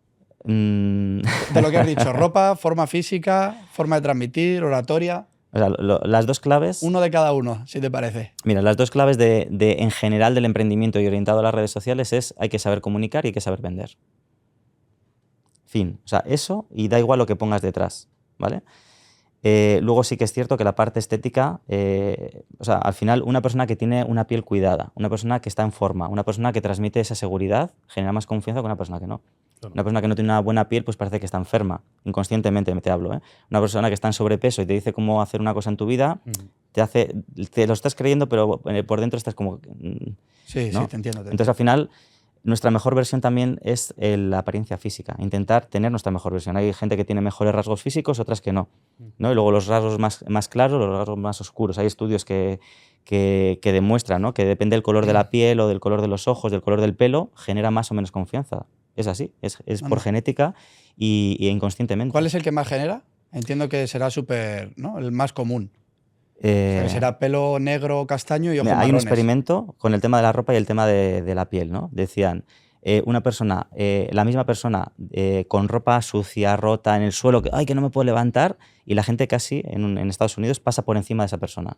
Mm, De lo que has dicho, ropa, forma física, forma de transmitir, oratoria. o sea, las dos claves, Uno de cada uno, si te parece. mira, las dos claves en general del emprendimiento y orientado a las redes sociales es hay que saber comunicar y hay que saber vender. Fin. O sea, eso y da igual lo que pongas detrás, ¿vale? Luego sí que es cierto que la parte estética, o sea, al final una persona que tiene una piel cuidada, una persona que está en forma, una persona que transmite esa seguridad, genera más confianza que una persona que no. Claro. Una persona que no tiene una buena piel, pues parece que está enferma, inconscientemente te hablo. Una persona que está en sobrepeso y te dice cómo hacer una cosa en tu vida, te lo estás creyendo, pero por dentro estás como... Sí, ¿no? sí, te entiendo. Entonces al final nuestra mejor versión también es la apariencia física, intentar tener nuestra mejor versión. Hay gente que tiene mejores rasgos físicos, otras que no. ¿no? Y luego los rasgos más claros, los rasgos más oscuros. Hay estudios que demuestran, ¿no? Que depende del color de la piel o del color de los ojos, del color del pelo, genera más o menos confianza. Es así, es por genética y inconscientemente. ¿Cuál es el que más genera? Entiendo que será súper, ¿no? El más común. O sea, que será pelo negro, castaño y ojos Hay un marrones. experimento con el tema de la ropa y el tema de la piel, ¿no? Decían, una persona, la misma persona con ropa sucia, rota, en el suelo, que no me puedo levantar, y la gente casi en Estados Unidos pasa por encima de esa persona.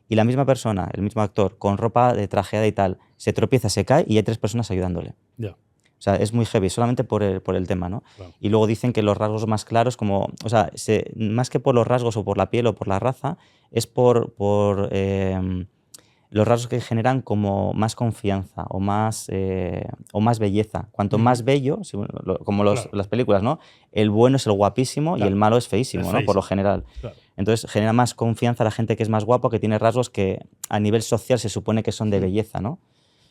Y la misma persona, el mismo actor, con ropa de trajeada y tal, se tropieza, se cae y hay 3 personas ayudándole. Ya. O sea, es muy heavy, solamente por el tema, ¿no? Claro. Y luego dicen que los rasgos más claros, o sea, más que por los rasgos o por la piel o por la raza, es por los rasgos que generan como más confianza o más belleza. Cuanto más bello, como Claro. las películas, ¿no? El bueno es el guapísimo y Claro. el malo es feísimo, Es ¿no? Por lo feísimo. general. Claro. Entonces genera más confianza la gente que es más guapo, que tiene rasgos que a nivel social se supone que son de belleza, ¿no?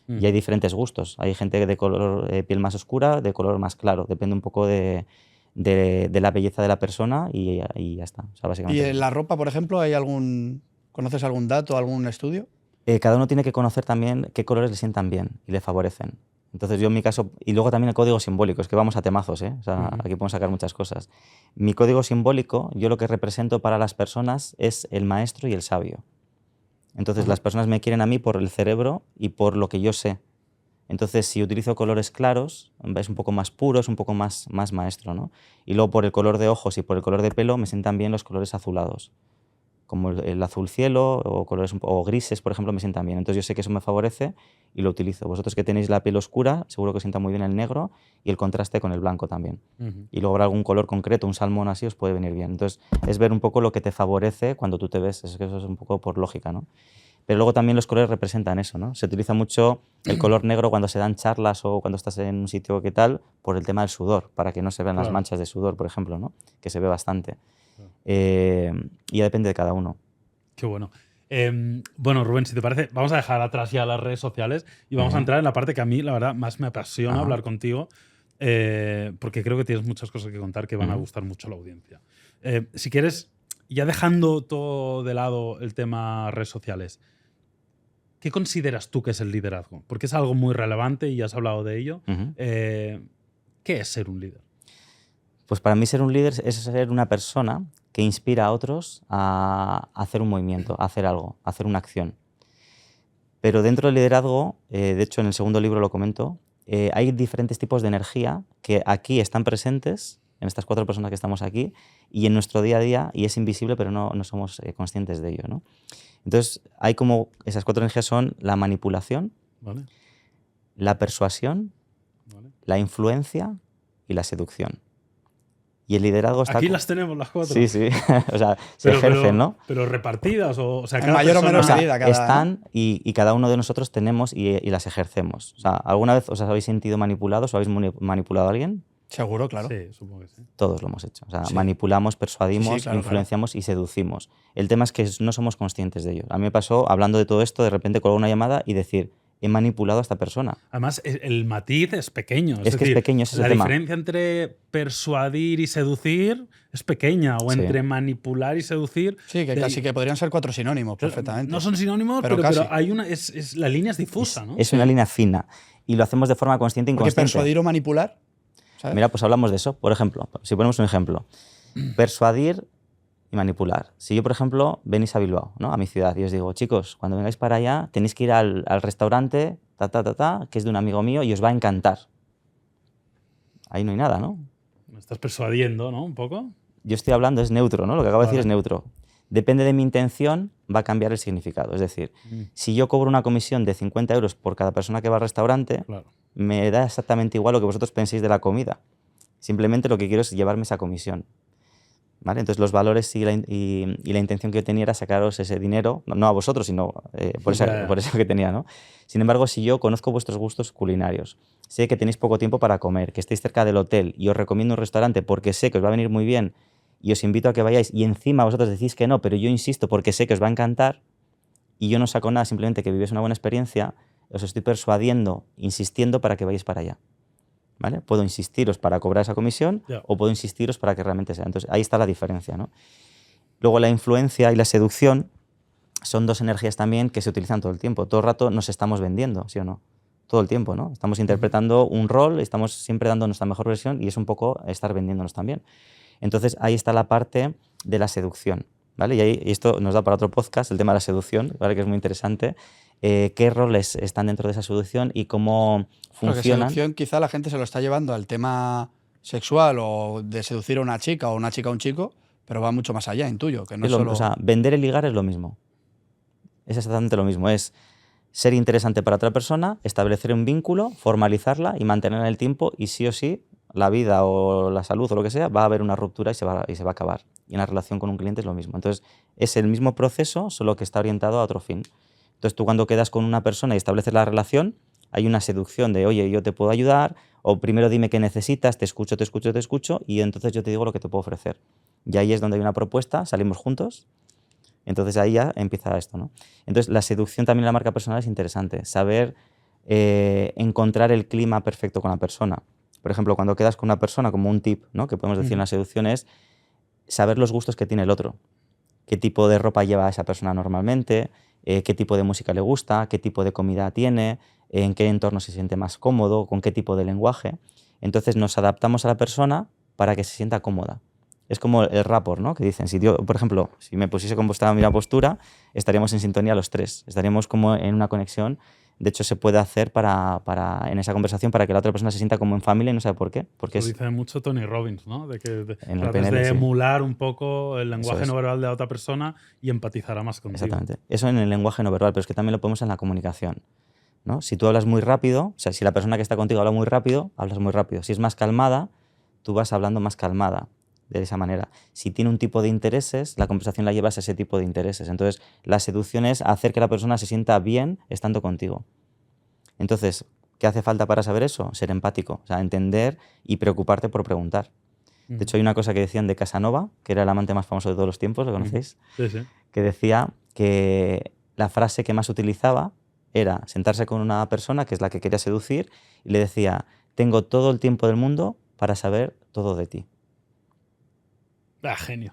Y hay diferentes gustos. Hay gente de color piel más oscura, de color más claro. Depende un poco de la belleza de la persona y ya está. O sea, ¿Y básicamente. en la ropa, por ejemplo, conoces algún dato, algún estudio? Cada uno tiene que conocer también qué colores le sientan bien y le favorecen. Entonces yo en mi caso, y luego también el código simbólico, es que vamos a temazos, ¿eh? O sea, aquí podemos sacar muchas cosas. Mi código simbólico, yo lo que represento para las personas es el maestro y el sabio. Entonces las personas me quieren a mí por el cerebro y por lo que yo sé. Entonces si utilizo colores claros, es un poco más puro, es un poco más maestro, ¿no? Y luego por el color de ojos y por el color de pelo me sientan bien los colores azulados, como el azul cielo o colores o grises, por ejemplo, me sientan bien. Entonces yo sé que eso me favorece y lo utilizo. Vosotros que tenéis la piel oscura, seguro que os sienta muy bien el negro y el contraste con el blanco también. Y luego habrá algún color concreto, un salmón así, os puede venir bien. Entonces es ver un poco lo que te favorece cuando tú te ves, es que eso es un poco por lógica, ¿no? Pero luego también los colores representan eso, ¿no? Se utiliza mucho el color negro cuando se dan charlas o cuando estás en un sitio que tal, por el tema del sudor, para que no se vean las Claro. manchas de sudor, por ejemplo, ¿no? Que se ve bastante. Claro. Y ya depende de cada uno. Qué bueno. Bueno, Rubén, si te parece, vamos a dejar atrás ya las redes sociales y vamos a entrar en la parte que a mí, la verdad, más me apasiona Ajá. hablar contigo, porque creo que tienes muchas cosas que contar que van a gustar mucho a la audiencia. Si quieres, ya dejando todo de lado el tema redes sociales, ¿qué consideras tú que es el liderazgo? Porque es algo muy relevante y ya has hablado de ello. Ujú. ¿Qué es ser un líder? Pues para mí ser un líder es ser una persona que inspira a otros a hacer un movimiento, a hacer algo, a hacer una acción. Pero dentro del liderazgo, de hecho en el segundo libro lo comento, hay diferentes tipos de energía que aquí están presentes, en estas 4 personas que estamos aquí, y en nuestro día a día, y es invisible, pero no somos conscientes de ello, ¿no? Entonces, hay como, esas 4 energías son la manipulación, ¿Vale? la persuasión, ¿Vale? la influencia y la seducción. Y el liderazgo está... Aquí las tenemos las 4. Sí, sí. O sea, se ejercen, ¿no? Pero repartidas, o sea, En cada mayor o persona- menor O sea, medida cada- están y cada uno de nosotros tenemos y las ejercemos. O sea, ¿alguna vez os habéis sentido manipulados o habéis manipulado a alguien? Seguro, claro. Sí, supongo que sí. Todos lo hemos hecho. O sea, Sí. manipulamos, persuadimos, Sí, sí, claro, influenciamos y seducimos. El tema es que no somos conscientes de ello. A mí me pasó, hablando de todo esto, de repente colgar una llamada y decir, he manipulado a esta persona. Además, el matiz es pequeño. Es que es decir, pequeño, ese es la el tema. diferencia entre persuadir y seducir es pequeña, o Sí. entre manipular y seducir. Sí, que casi que podrían ser 4 sinónimos perfectamente. No son sinónimos, Pero pero casi. hay una. La línea es difusa, ¿no? Es una línea fina. Y lo hacemos de forma consciente e Porque inconsciente. persuadir o manipular, ¿sabes? Mira, pues hablamos de eso. Por ejemplo, si ponemos un ejemplo, persuadir y manipular. Si yo, por ejemplo, venís a Bilbao, ¿no? A mi ciudad, y os digo, chicos, cuando vengáis para allá tenéis que ir al restaurante, que es de un amigo mío y os va a encantar. Ahí no hay nada, ¿no? Me estás persuadiendo, ¿no? Un poco. Yo estoy hablando, es neutro, ¿no? Lo que acabo de decir Vale. es neutro. Depende de mi intención, va a cambiar el significado. Es decir, si yo cobro una comisión de 50 euros por cada persona que va al restaurante, Claro. me da exactamente igual lo que vosotros penséis de la comida. Simplemente lo que quiero es llevarme esa comisión. ¿Vale? Entonces los valores y la intención que yo tenía era sacaros ese dinero, no a vosotros, sino por eso que tenía, ¿no? Sin embargo, si yo conozco vuestros gustos culinarios, sé que tenéis poco tiempo para comer, que estáis cerca del hotel y os recomiendo un restaurante porque sé que os va a venir muy bien y os invito a que vayáis y encima vosotros decís que no, pero yo insisto porque sé que os va a encantar y yo no saco nada, simplemente que viváis una buena experiencia, os estoy persuadiendo, insistiendo para que vayáis para allá. ¿Vale? Puedo insistiros para cobrar esa comisión o puedo insistiros para que realmente sea. Entonces, ahí está la diferencia, ¿no? Luego, la influencia y la seducción son 2 energías también que se utilizan todo el tiempo. Todo el rato nos estamos vendiendo, ¿sí o no? Todo el tiempo, ¿no? Estamos interpretando un rol, estamos siempre dando nuestra mejor versión y es un poco estar vendiéndonos también. Entonces, ahí está la parte de la seducción, ¿vale? Y esto nos da para otro podcast, el tema de la seducción, ¿vale? Que es muy interesante. Qué roles están dentro de esa seducción y cómo Porque funcionan. seducción quizá la gente se lo está llevando al tema sexual o de seducir a una chica o una chica a un chico, pero va mucho más allá, intuyo, que no es solo... O sea, vender y ligar es lo mismo. Es exactamente lo mismo. Es ser interesante para otra persona, establecer un vínculo, formalizarla y mantenerla en el tiempo y sí o sí, la vida o la salud o lo que sea, va a haber una ruptura y se va a acabar. Y en la relación con un cliente es lo mismo. Entonces, es el mismo proceso, solo que está orientado a otro fin. Entonces, tú cuando quedas con una persona y estableces la relación, hay una seducción de, oye, yo te puedo ayudar, o primero dime qué necesitas, te escucho, y entonces yo te digo lo que te puedo ofrecer. Y ahí es donde hay una propuesta, salimos juntos, entonces ahí ya empieza esto, ¿no? Entonces, la seducción también en la marca personal es interesante, saber encontrar el clima perfecto con la persona. Por ejemplo, cuando quedas con una persona, como un tip, ¿no? Que podemos decir en la seducción es saber los gustos que tiene el otro. Qué tipo de ropa lleva esa persona normalmente, qué tipo de música le gusta, qué tipo de comida tiene, en qué entorno se siente más cómodo, con qué tipo de lenguaje. Entonces nos adaptamos a la persona para que se sienta cómoda. Es como el rapport, ¿no? Que dicen, si yo, por ejemplo, si me pusiese con vuestra misma postura, estaríamos en sintonía los 3, estaríamos como en una conexión. De hecho, se puede hacer en esa conversación para que la otra persona se sienta como en familia y no sabe por qué. Porque Lo dice mucho Tony Robbins, ¿no? De que en el trates PNL, de sí. emular un poco el lenguaje es. no verbal de la otra persona y empatizará más contigo. Exactamente. Eso en el lenguaje no verbal, pero es que también lo podemos en la comunicación, ¿no? Si tú hablas muy rápido, o sea, si la persona que está contigo habla muy rápido, hablas muy rápido. Si es más calmada, tú vas hablando más calmada. de esa manera. Si tiene un tipo de intereses, la conversación la llevas a ese tipo de intereses. Entonces, la seducción es hacer que la persona se sienta bien estando contigo. Entonces, ¿qué hace falta para saber eso? Ser empático, o sea, entender y preocuparte por preguntar. De hecho, hay una cosa que decían de Casanova, que era el amante más famoso de todos los tiempos, ¿lo conocéis? Sí, sí. Que decía que la frase que más utilizaba era sentarse con una persona, que es la que quería seducir, y le decía, tengo todo el tiempo del mundo para saber todo de ti. Ah, genio.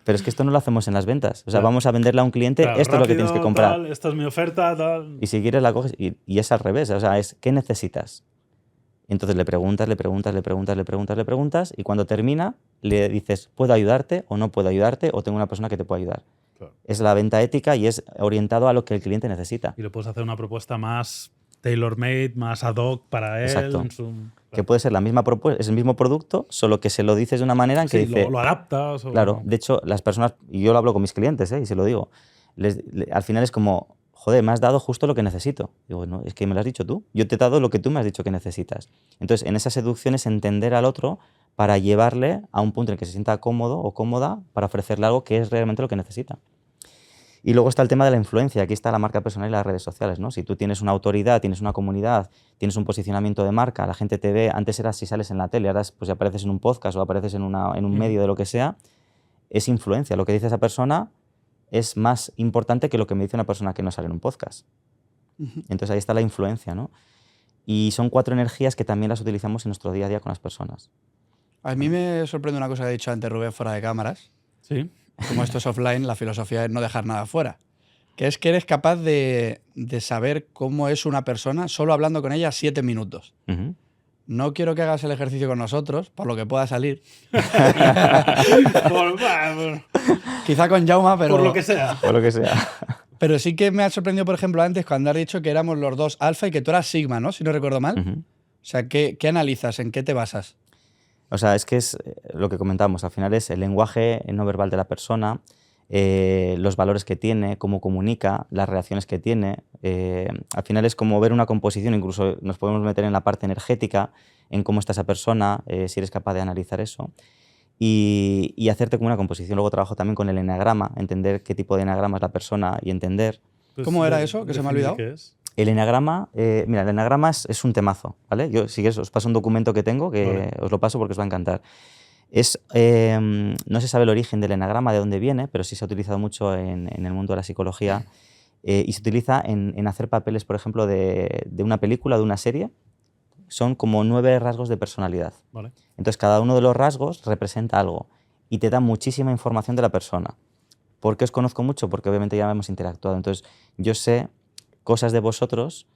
Pero es que esto no lo hacemos en las ventas. O sea, Claro. vamos a venderle a un cliente, Claro, esto es lo que tienes que rápido, comprar. tal, esta es mi oferta, tal. Y si quieres la coges y es al revés. O sea, es ¿qué necesitas? Y entonces le preguntas y cuando termina le dices, ¿puedo ayudarte o no puedo ayudarte o tengo una persona que te puede ayudar? Claro. Es la venta ética y es orientado a lo que el cliente necesita. Y le puedes hacer una propuesta más tailor-made, más ad hoc para él. Exacto. En su... Que puede ser la misma propuesta, es el mismo producto, solo que se lo dices de una manera en que Sí, dice... lo adaptas. O... Claro, de hecho, las personas, y yo lo hablo con mis clientes, y se lo digo, al final es como, joder, me has dado justo lo que necesito. Digo, no, es que me lo has dicho tú. Yo te he dado lo que tú me has dicho que necesitas. Entonces, en esa seducción es entender al otro para llevarle a un punto en el que se sienta cómodo o cómoda para ofrecerle algo que es realmente lo que necesita. Y luego está el tema de la influencia. Aquí está la marca personal y las redes sociales, ¿no? Si tú tienes una autoridad, tienes una comunidad, tienes un posicionamiento de marca, la gente te ve, antes era si sales en la tele, ahora pues apareces en un podcast o apareces en un medio de lo que sea, es influencia. Lo que dice esa persona es más importante que lo que me dice una persona que no sale en un podcast. Entonces ahí está la influencia, ¿no? Y son 4 energías que también las utilizamos en nuestro día a día con las personas. A mí me sorprende una cosa que ha dicho antes Rubén fuera de cámaras. Sí. Como esto es offline, la filosofía es no dejar nada fuera. Que es que eres capaz de saber cómo es una persona solo hablando con ella 7 minutos. Uh-huh. No quiero que hagas el ejercicio con nosotros, por lo que pueda salir. Quizá con Jauma, pero... Por lo que sea. O lo que sea. Pero sí que me ha sorprendido, por ejemplo, antes cuando has dicho que éramos los dos alfa y que tú eras sigma, ¿no? Si no recuerdo mal. Uh-huh. O sea, ¿qué analizas? ¿En qué te basas? O sea, es que es lo que comentamos, al final es el lenguaje no verbal de la persona, los valores que tiene, cómo comunica, las reacciones que tiene. Al final es como ver una composición, incluso nos podemos meter en la parte energética, en cómo está esa persona, si eres capaz de analizar eso. Y hacerte como una composición. Luego trabajo también con el eneagrama, entender qué tipo de eneagrama es la persona y entender... Pues, ¿Cómo era eso? Que se me ha olvidado. ¿Qué es? El eneagrama, mira, el eneagrama es un temazo, ¿vale? Yo, si quieres, os paso un documento que tengo, que Vale. os lo paso porque os va a encantar. No se sabe el origen del eneagrama, de dónde viene, pero sí se ha utilizado mucho en el mundo de la psicología y se utiliza en hacer papeles, por ejemplo, de una película, de una serie. Son como 9 rasgos de personalidad. Vale. Entonces, cada uno de los rasgos representa algo y te da muchísima información de la persona. ¿Por qué os conozco mucho? Porque obviamente ya hemos interactuado. Entonces, yo sé cosas de vosotros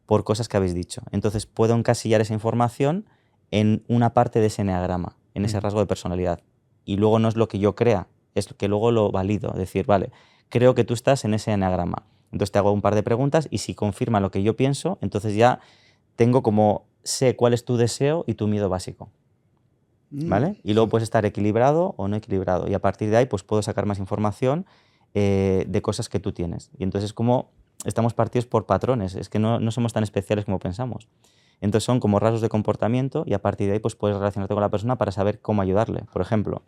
por cosas que habéis dicho. Entonces, puedo encasillar esa información en una parte de ese eneagrama, en ese rasgo de personalidad. Y luego no es lo que yo crea, es que luego lo valido. Decir, vale, creo que tú estás en ese eneagrama. Entonces, te hago un par de preguntas y si confirma lo que yo pienso, entonces ya tengo como, sé cuál es tu deseo y tu miedo básico. ¿Vale? Y luego puedes estar equilibrado o no equilibrado. Y a partir de ahí, pues puedo sacar más información de cosas que tú tienes. Y entonces es como estamos partidos por patrones, es que no somos tan especiales como pensamos. Entonces son como rasgos de comportamiento y a partir de ahí pues puedes relacionarte con la persona para saber cómo ayudarle. Por ejemplo,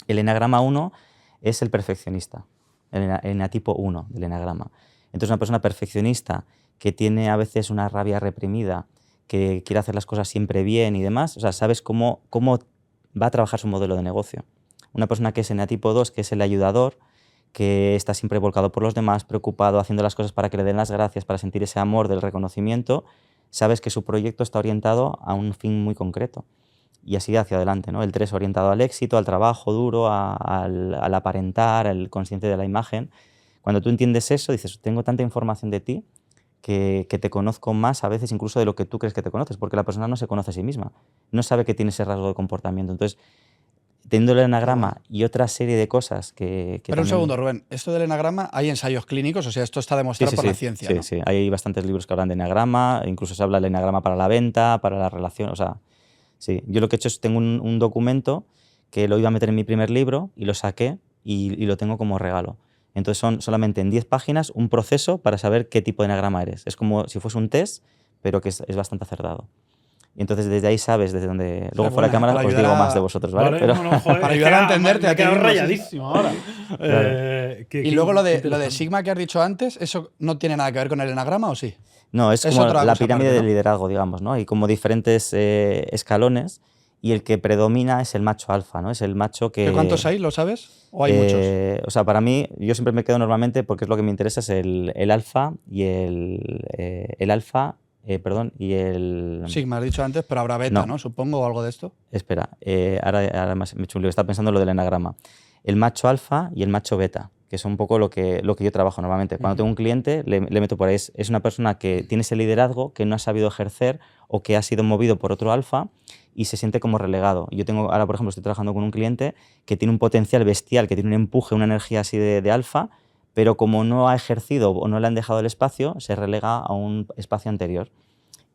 el eneagrama 1 es el perfeccionista, el eneatipo 1 del eneagrama. Entonces una persona perfeccionista que tiene a veces una rabia reprimida, que quiere hacer las cosas siempre bien y demás, o sea, sabes cómo va a trabajar su modelo de negocio. Una persona que es eneatipo 2, que es el ayudador, que está siempre volcado por los demás, preocupado, haciendo las cosas para que le den las gracias, para sentir ese amor del reconocimiento, sabes que su proyecto está orientado a un fin muy concreto. Y así hacia adelante, ¿no? El 3 orientado al éxito, al trabajo duro, al aparentar, al consciente de la imagen. Cuando tú entiendes eso, dices, tengo tanta información de ti que te conozco más a veces incluso de lo que tú crees que te conoces, porque la persona no se conoce a sí misma, no sabe que tiene ese rasgo de comportamiento. Entonces, teniendo el enagrama y otra serie de cosas que Pero también... un segundo, Rubén, esto del enagrama, ¿hay ensayos clínicos? O sea, esto está demostrado por la ciencia, sí, ¿no? Sí, hay bastantes libros que hablan de enagrama, incluso se habla del enagrama para la venta, para la relación, o sea, sí. Yo lo que he hecho es, tengo un documento que lo iba a meter en mi primer libro y lo saqué y lo tengo como regalo. Entonces son solamente en 10 páginas un proceso para saber qué tipo de enagrama eres. Es como si fuese un test, pero que es bastante acertado. Y entonces desde ahí sabes desde dónde... Luego fuera de buena, cámara para os ayudar digo a- más de vosotros, ¿vale? Pero, Bueno, joder, Para es ayudar que a entenderte me he a ti quedado mismo, sí, sí. rayadísimo ahora. Y luego lo de Sigma que has dicho antes, ¿eso no tiene nada que ver con el enagrama o sí? no, es Es como otra la cosa pirámide aparte, del ¿no? liderazgo, digamos, ¿no? Hay como diferentes escalones y el que predomina es el macho alfa, ¿no? Es el macho que... ¿De cuántos hay, lo sabes? ¿O hay muchos? O sea, para mí, yo siempre me quedo normalmente porque es lo que me interesa, es el alfa y el alfa, perdón, y el... Sigma, has dicho antes, pero habrá beta, ¿no? Supongo, o algo de esto. Espera, ahora me he hecho un lío, estaba pensando en lo del enagrama. El macho alfa y el macho beta, que es un poco lo que yo trabajo normalmente. Cuando tengo un cliente, le meto por ahí. Es una persona que tiene ese liderazgo, que no ha sabido ejercer o que ha sido movido por otro alfa y se siente como relegado. Yo tengo, ahora por ejemplo, estoy trabajando con un cliente que tiene un potencial bestial, que tiene un empuje, una energía así de alfa, pero como no ha ejercido o no le han dejado el espacio, se relega a un espacio anterior.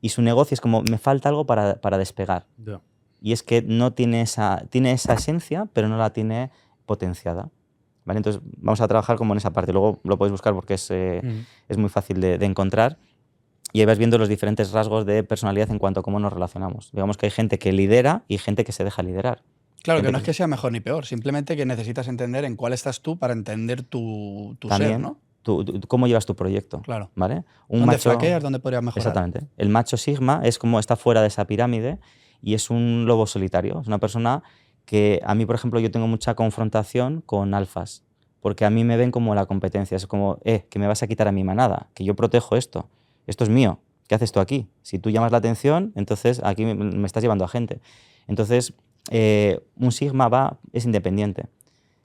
Y su negocio es como, me falta algo para despegar. Ya. Y es que no tiene esa esencia, pero no la tiene potenciada. ¿Vale? Entonces vamos a trabajar como en esa parte. Luego lo podéis buscar porque es muy fácil de encontrar. Y ahí vas viendo los diferentes rasgos de personalidad en cuanto a cómo nos relacionamos. Digamos que hay gente que lidera y gente que se deja liderar. Claro, que Gente no es que sea mejor ni peor, simplemente que necesitas entender en cuál estás tú para entender tu también, ser, ¿no? cómo llevas tu proyecto. Claro. ¿Vale? ¿Dónde flaqueas? ¿Dónde podrías mejorar? Exactamente. El macho sigma es como está fuera de esa pirámide y es un lobo solitario. Es una persona que a mí, por ejemplo, yo tengo mucha confrontación con alfas, porque a mí me ven como la competencia. Es como, que me vas a quitar a mi manada, que yo protejo esto. Esto es mío. ¿Qué haces tú aquí? Si tú llamas la atención, entonces aquí me estás llevando a gente. Entonces, un sigma es independiente.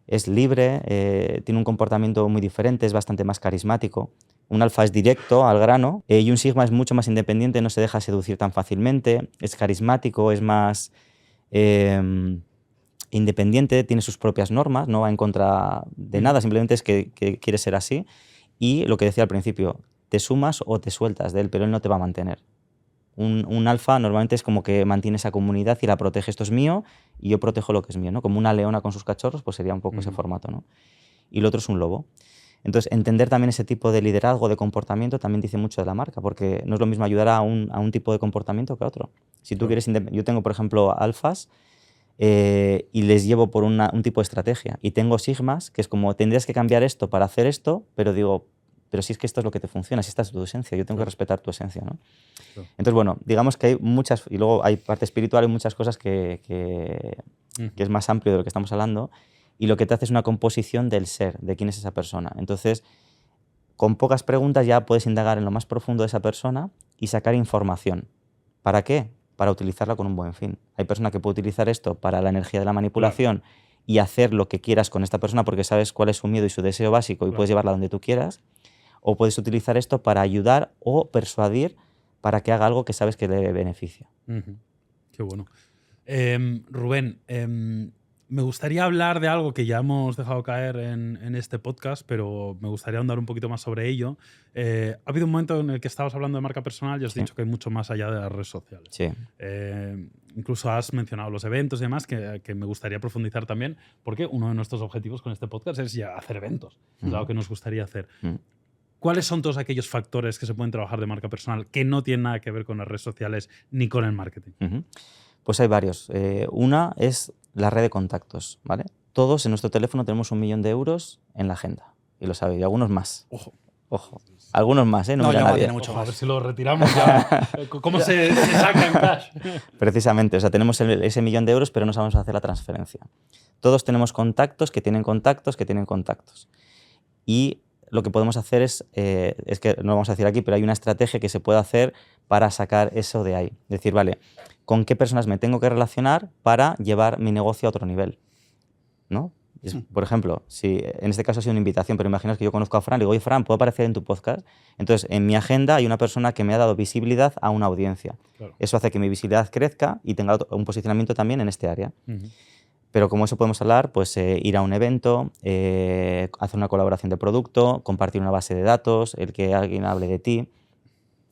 Es libre, tiene un comportamiento muy diferente, es bastante más carismático. Un alfa es directo, al grano, y un sigma es mucho más independiente, no se deja seducir tan fácilmente, es carismático, es más independiente, tiene sus propias normas, no va en contra de nada, simplemente es que quiere ser así. Y lo que decía al principio, te sumas o te sueltas de él, pero él no te va a mantener. Un alfa normalmente es como que mantiene esa comunidad y la protege. Esto es mío y yo protejo lo que es mío, ¿no? Como una leona con sus cachorros, pues sería un poco ese formato, ¿no? Y el otro es un lobo. Entonces, entender también ese tipo de liderazgo, de comportamiento, también dice mucho de la marca, porque no es lo mismo ayudar a un tipo de comportamiento que a otro. Si tú quieres... Yo tengo, por ejemplo, alfas y les llevo por un tipo de estrategia. Y tengo sigmas, que es como, tendrías que cambiar esto para hacer esto, pero digo... Pero si es que esto es lo que te funciona, si esta es tu esencia, yo tengo que respetar tu esencia, ¿no? Entonces, bueno, digamos que hay muchas, y luego hay parte espiritual y muchas cosas que es más amplio de lo que estamos hablando, y lo que te hace es una composición del ser, de quién es esa persona. Entonces, con pocas preguntas ya puedes indagar en lo más profundo de esa persona y sacar información. ¿Para qué? Para utilizarla con un buen fin. Hay persona que puede utilizar esto para la energía de la manipulación y hacer lo que quieras con esta persona porque sabes cuál es su miedo y su deseo básico y puedes llevarla donde tú quieras. O puedes utilizar esto para ayudar o persuadir para que haga algo que sabes que le beneficia. Qué bueno. Rubén, me gustaría hablar de algo que ya hemos dejado caer en este podcast, pero me gustaría ahondar un poquito más sobre ello. Ha habido un momento en el que estabas hablando de marca personal y has dicho que hay mucho más allá de las redes sociales. Sí. Incluso has mencionado los eventos y demás, que me gustaría profundizar también, porque uno de nuestros objetivos con este podcast es ya hacer eventos. Es algo que nos gustaría hacer. ¿Cuáles son todos aquellos factores que se pueden trabajar de marca personal que no tienen nada que ver con las redes sociales ni con el marketing? Pues hay varios. Una es la red de contactos, ¿vale? Todos en nuestro teléfono tenemos 1 millón de euros en la agenda. Y lo sabéis, y algunos más. Ojo. Algunos más, ¿eh? No mira nadie. Tiene mucho Ojo, a más. ver si lo retiramos ya. ¿Cómo se saca en cash? Precisamente, o sea, tenemos ese 1 millón de euros, pero no sabemos hacer la transferencia. Todos tenemos contactos que tienen contactos que tienen contactos. Y lo que podemos hacer es que no lo vamos a decir aquí, pero hay una estrategia que se puede hacer para sacar eso de ahí. Decir, vale, ¿con qué personas me tengo que relacionar para llevar mi negocio a otro nivel? ¿No? Por ejemplo, si en este caso ha sido una invitación, pero imaginaos que yo conozco a Fran y digo, oye, Fran, ¿puedo aparecer en tu podcast? Entonces, en mi agenda hay una persona que me ha dado visibilidad a una audiencia. Claro. Eso hace que mi visibilidad crezca y tenga un posicionamiento también en este área. Pero como eso podemos hablar, pues ir a un evento, hacer una colaboración de producto, compartir una base de datos, el que alguien hable de ti,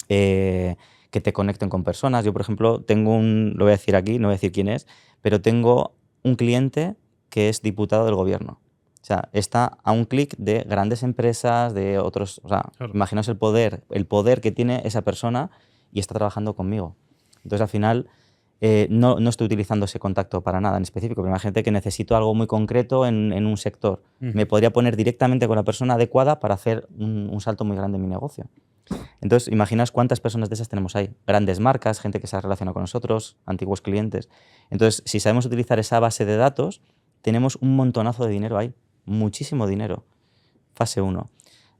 que te conecten con personas. Yo, por ejemplo, tengo lo voy a decir aquí, no voy a decir quién es, pero tengo un cliente que es diputado del gobierno. O sea, está a un clic de grandes empresas, de otros... O sea, claro. Imaginaos el poder que tiene esa persona y está trabajando conmigo. Entonces, al final, no estoy utilizando ese contacto para nada en específico, pero imagínate que necesito algo muy concreto en un sector. Me podría poner directamente con la persona adecuada para hacer un salto muy grande en mi negocio. Entonces, imaginaos cuántas personas de esas tenemos ahí. Grandes marcas, gente que se ha relacionado con nosotros, antiguos clientes. Entonces, si sabemos utilizar esa base de datos, tenemos un montonazo de dinero ahí. Muchísimo dinero. Fase 1.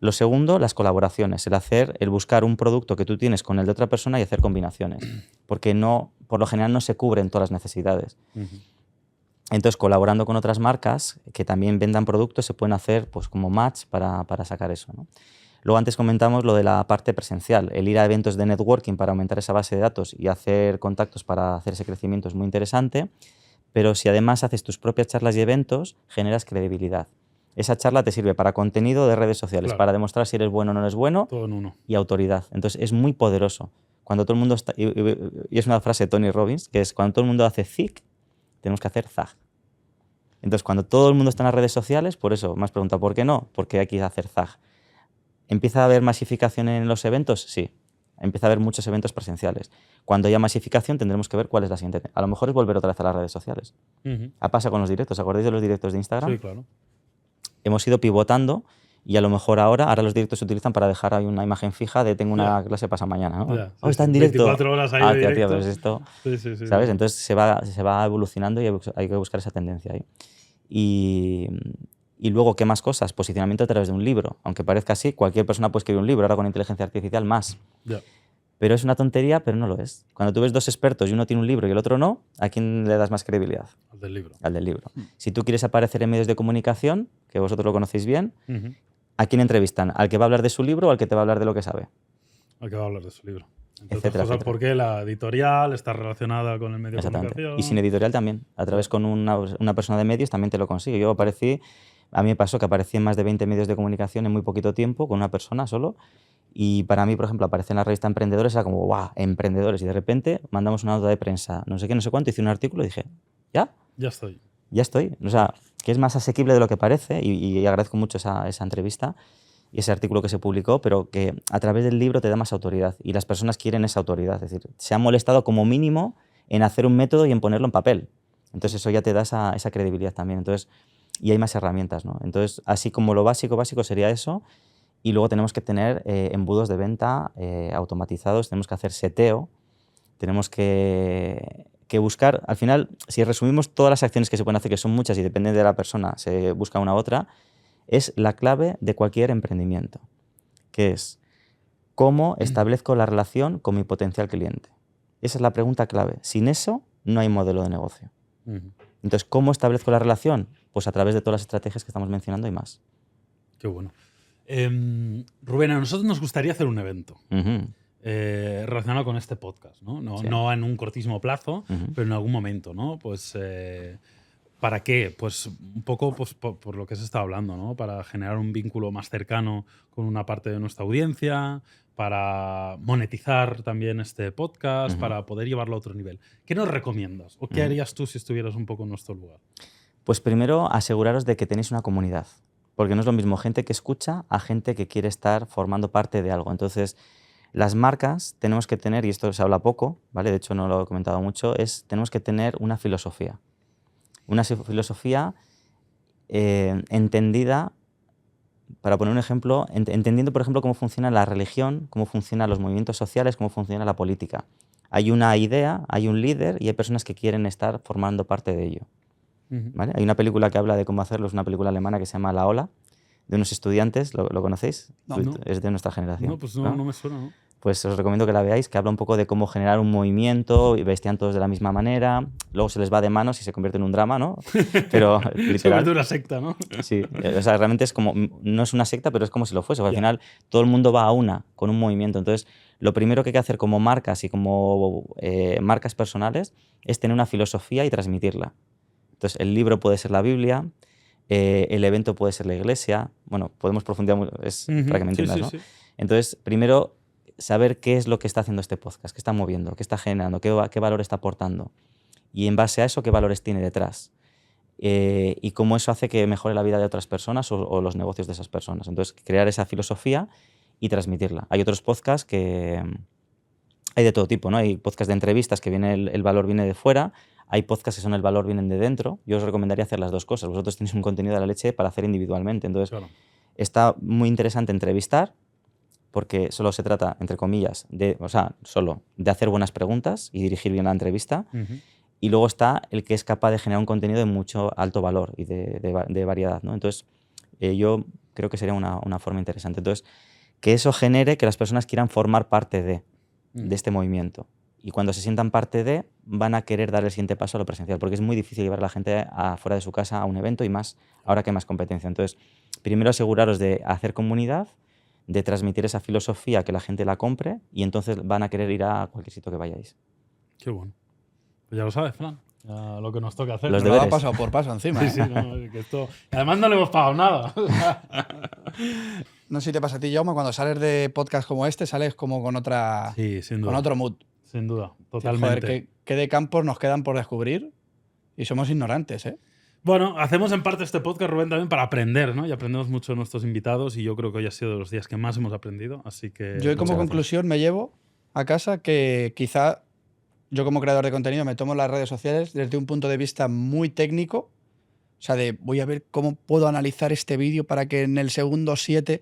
Lo segundo, las colaboraciones. El buscar un producto que tú tienes con el de otra persona y hacer combinaciones. Porque por lo general no se cubren todas las necesidades. Entonces, colaborando con otras marcas que también vendan productos, se pueden hacer pues, como match para sacar eso, ¿no? Luego antes comentamos lo de la parte presencial, el ir a eventos de networking para aumentar esa base de datos y hacer contactos para hacer ese crecimiento es muy interesante, pero si además haces tus propias charlas y eventos, generas credibilidad. Esa charla te sirve para contenido de redes sociales, para demostrar si eres bueno o no eres bueno, todo en uno. Y autoridad. Entonces es muy poderoso. Cuando todo el mundo está, y es una frase de Tony Robbins, que es cuando todo el mundo hace zig, tenemos que hacer zag. Entonces cuando todo el mundo está en las redes sociales, por eso me has preguntado ¿por qué no? Porque hay que hacer zag. ¿Empieza a haber masificación en los eventos? Sí. Empieza a haber muchos eventos presenciales. Cuando haya masificación tendremos que ver cuál es la siguiente. A lo mejor es volver otra vez a las redes sociales. Ha pasado con los directos. ¿Os acordáis de los directos de Instagram? Sí, claro. Hemos ido pivotando y a lo mejor ahora los directos se utilizan para dejar ahí una imagen fija de tengo una clase pasa mañana, ¿no? Está en directo. 24 horas ahí de directo. Pues esto, sí, ¿sabes? Entonces se va evolucionando y hay que buscar esa tendencia ahí. Y luego, ¿qué más cosas? Posicionamiento a través de un libro. Aunque parezca así, cualquier persona puede escribir un libro, ahora con inteligencia artificial más. Pero es una tontería, pero no lo es. Cuando tú ves dos expertos y uno tiene un libro y el otro no, ¿a quién le das más credibilidad? Al del libro. Al del libro. Si tú quieres aparecer en medios de comunicación, que vosotros lo conocéis bien, ¿a quién entrevistan? ¿Al que va a hablar de su libro o al que te va a hablar de lo que sabe? Al que va a hablar de su libro. Etcétera, etcétera. Porque la editorial está relacionada con el medio de comunicación. Y sin editorial también. A través con una persona de medios también te lo consigue. A mí me pasó que aparecí en más de 20 medios de comunicación en muy poquito tiempo, con una persona solo. Y para mí, por ejemplo, aparecer en la revista Emprendedores era como, ¡guau! Emprendedores. Y de repente mandamos una nota de prensa, no sé qué, no sé cuánto, hice un artículo y dije, ¿ya? Ya estoy. Ya estoy. O sea, que es más asequible de lo que parece y agradezco mucho esa entrevista y ese artículo que se publicó, pero que a través del libro te da más autoridad y las personas quieren esa autoridad. Es decir, se han molestado como mínimo en hacer un método y en ponerlo en papel. Entonces eso ya te da esa credibilidad también. Entonces, y hay más herramientas, ¿no? Entonces, así como lo básico sería eso. Y luego tenemos que tener embudos de venta automatizados, tenemos que hacer seteo, tenemos que buscar, al final, si resumimos todas las acciones que se pueden hacer, que son muchas y depende de la persona, se busca una u otra, es la clave de cualquier emprendimiento, que es cómo establezco la relación con mi potencial cliente. Esa es la pregunta clave. Sin eso, no hay modelo de negocio. Entonces, ¿cómo establezco la relación? Pues a través de todas las estrategias que estamos mencionando y más. Qué bueno. Rubén, a nosotros nos gustaría hacer un evento relacionado con este podcast, ¿no? No en un cortísimo plazo, pero en algún momento, ¿no? Pues, ¿para qué? Pues un poco pues, por lo que se está hablando, ¿no? Para generar un vínculo más cercano con una parte de nuestra audiencia, para monetizar también este podcast, para poder llevarlo a otro nivel. ¿Qué nos recomiendas? ¿O qué harías tú si estuvieras un poco en nuestro lugar? Pues primero, aseguraros de que tenéis una comunidad. Porque no es lo mismo gente que escucha a gente que quiere estar formando parte de algo. Entonces, las marcas tenemos que tener, y esto se habla poco, ¿vale? De hecho no lo he comentado mucho, tenemos que tener una filosofía. Una filosofía entendida, para poner un ejemplo, entendiendo, por ejemplo, cómo funciona la religión, cómo funcionan los movimientos sociales, cómo funciona la política. Hay una idea, hay un líder y hay personas que quieren estar formando parte de ello. ¿Vale? Hay una película que habla de cómo hacerlo, es una película alemana que se llama La Ola, de unos estudiantes, ¿lo conocéis? No. Es de nuestra generación. No, pues no me suena, ¿no? Pues os recomiendo que la veáis, que habla un poco de cómo generar un movimiento y vestían todos de la misma manera, luego se les va de manos y se convierte en un drama, ¿no? Pero literal. Se convierte en una secta, ¿no? Sí, o sea, realmente es como, no es una secta, pero es como si lo fuese. Al final todo el mundo va a una, con un movimiento. Entonces, lo primero que hay que hacer como marcas y como marcas personales es tener una filosofía y transmitirla. Entonces, el libro puede ser la Biblia, el evento puede ser la iglesia. Bueno, podemos profundizar mucho, para que me entiendas, ¿no? Sí. Entonces, primero, saber qué es lo que está haciendo este podcast, qué está moviendo, qué está generando, qué valor está aportando. Y en base a eso, qué valores tiene detrás. Y cómo eso hace que mejore la vida de otras personas o los negocios de esas personas. Entonces, crear esa filosofía y transmitirla. Hay otros podcasts que hay de todo tipo, ¿no? Hay podcasts de entrevistas que viene el valor viene de fuera, hay podcasts que son el valor vienen de dentro. Yo os recomendaría hacer las dos cosas. Vosotros tenéis un contenido de la leche para hacer individualmente. Entonces, Claro. está muy interesante entrevistar, porque solo se trata, entre comillas, solo de hacer buenas preguntas y dirigir bien la entrevista. Ujú. Y luego está el que es capaz de generar un contenido de mucho alto valor y de variedad, ¿no? Entonces, yo creo que sería una forma interesante. Entonces, que eso genere que las personas quieran formar parte de este movimiento. Y cuando se sientan parte de, van a querer dar el siguiente paso a lo presencial, porque es muy difícil llevar a la gente fuera de su casa a un evento y más ahora que hay más competencia. Entonces, primero aseguraros de hacer comunidad, de transmitir esa filosofía, que la gente la compre, y entonces van a querer ir a cualquier sitio que vayáis. Qué bueno. Pues ya lo sabes, Fran. Ya lo que nos toca hacer. Los Lo ha deberes. pasado por paso encima. Sí, sí, no, es que esto... Además no le hemos pagado nada. No sé si te pasa a ti, Jaume, cuando sales de podcast como este, sales como con otra, Sí, sin duda. con otro mood. Sin duda, Joder, totalmente. qué de campos nos quedan por descubrir y somos ignorantes, ¿eh? Bueno, hacemos en parte este podcast, Rubén, también para aprender, ¿no? Y aprendemos mucho de nuestros invitados y yo creo que hoy ha sido de los días que más hemos aprendido, así que... Yo como gracias. conclusión me llevo a casa que quizá yo como creador de contenido me tomo las redes sociales desde un punto de vista muy técnico. O sea, de voy a ver cómo puedo analizar este vídeo para que en el segundo 7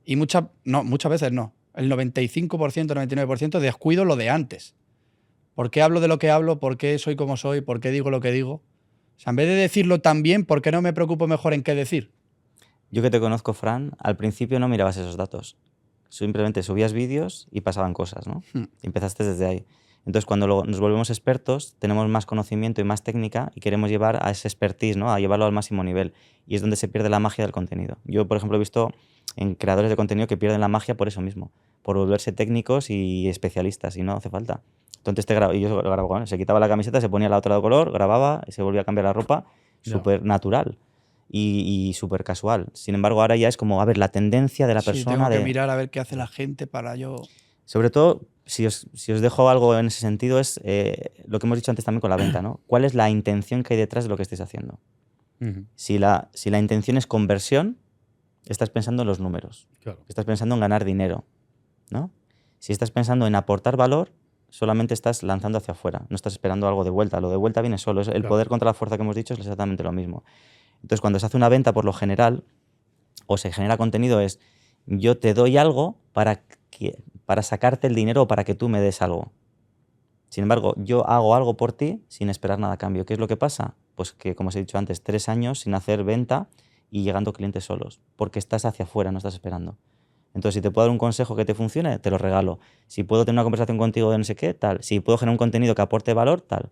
y muchas veces no. El 95%, 99% descuido lo de antes. ¿Por qué hablo de lo que hablo? ¿Por qué soy como soy? ¿Por qué digo lo que digo? O sea, en vez de decirlo tan bien, ¿por qué no me preocupo mejor en qué decir? Yo que te conozco, Fran, al principio no mirabas esos datos. Simplemente subías vídeos y pasaban cosas, ¿no? Y empezaste desde ahí. Entonces, cuando nos volvemos expertos, tenemos más conocimiento y más técnica y queremos llevar a ese expertise, ¿no? A llevarlo al máximo nivel. Y es donde se pierde la magia del contenido. Yo, por ejemplo, he visto en creadores de contenido que pierden la magia por eso mismo, por volverse técnicos y especialistas, y no hace falta. Entonces y yo lo grababa, se quitaba la camiseta, se ponía la otra de color, grababa, y se volvía a cambiar la ropa, Ya. súper natural y súper casual. Sin embargo, ahora ya es como, a ver, la tendencia de la Sí, persona tengo que de... mirar a ver qué hace la gente para yo... Sobre todo, si os dejo algo en ese sentido, es lo que hemos dicho antes también con la venta, ¿no? ¿Cuál es la intención que hay detrás de lo que estáis haciendo? Ujú, Si la intención es conversión, estás pensando en los números, claro. estás pensando en ganar dinero, ¿no? Si estás pensando en aportar valor, solamente estás lanzando hacia afuera, no estás esperando algo de vuelta. Lo de vuelta viene solo. El Claro. poder contra la fuerza que hemos dicho es exactamente lo mismo. Entonces, cuando se hace una venta, por lo general, o se genera contenido, es yo te doy algo para sacarte el dinero o para que tú me des algo. Sin embargo, yo hago algo por ti sin esperar nada a cambio. ¿Qué es lo que pasa? Pues que, como os he dicho antes, 3 años sin hacer venta y llegando clientes solos, porque estás hacia afuera, no estás esperando. Entonces, si te puedo dar un consejo que te funcione, te lo regalo. Si puedo tener una conversación contigo de no sé qué, tal. Si puedo generar un contenido que aporte valor, tal.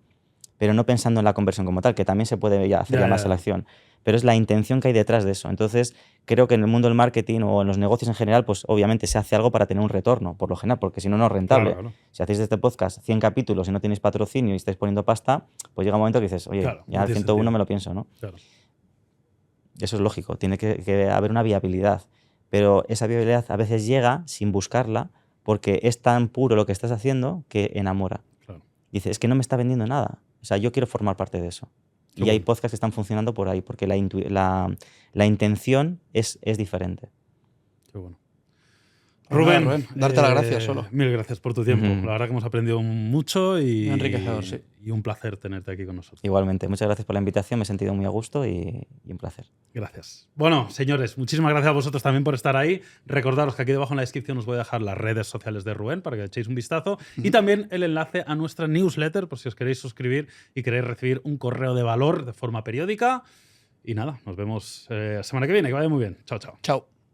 Pero no pensando en la conversión como tal, que también se puede hacer llamarse la acción. Pero es la intención que hay detrás de eso. Entonces, creo que en el mundo del marketing o en los negocios en general, pues obviamente se hace algo para tener un retorno, por lo general, porque si no, no es rentable. Claro. Si hacéis de este podcast 100 capítulos y no tenéis patrocinio y estáis poniendo pasta, pues llega un momento que dices, oye, Claro, ya no al tiene 101 sentido. me lo pienso, ¿no? Claro. Eso es lógico, tiene que haber una viabilidad. Pero esa viabilidad a veces llega sin buscarla porque es tan puro lo que estás haciendo que enamora. Claro. Dice, es que no me está vendiendo nada. O sea, yo quiero formar parte de eso. Qué Y hay bueno. podcasts que están funcionando por ahí, porque la intención es diferente. Qué bueno. Pues nada, Rubén, darte las gracias solo. Mil gracias por tu tiempo. Ujú. La verdad que hemos aprendido mucho y, Muy enriquecedor, sí. y un placer tenerte aquí con nosotros. Igualmente, muchas gracias por la invitación, me he sentido muy a gusto y un placer. Gracias. Bueno, señores, muchísimas gracias a vosotros también por estar ahí. Recordaros que aquí debajo en la descripción os voy a dejar las redes sociales de Rubén para que echéis un vistazo y también el enlace a nuestra newsletter por si os queréis suscribir y queréis recibir un correo de valor de forma periódica. Y nada, nos vemos semana que viene. Que vaya muy bien. Chao, chao. Chao.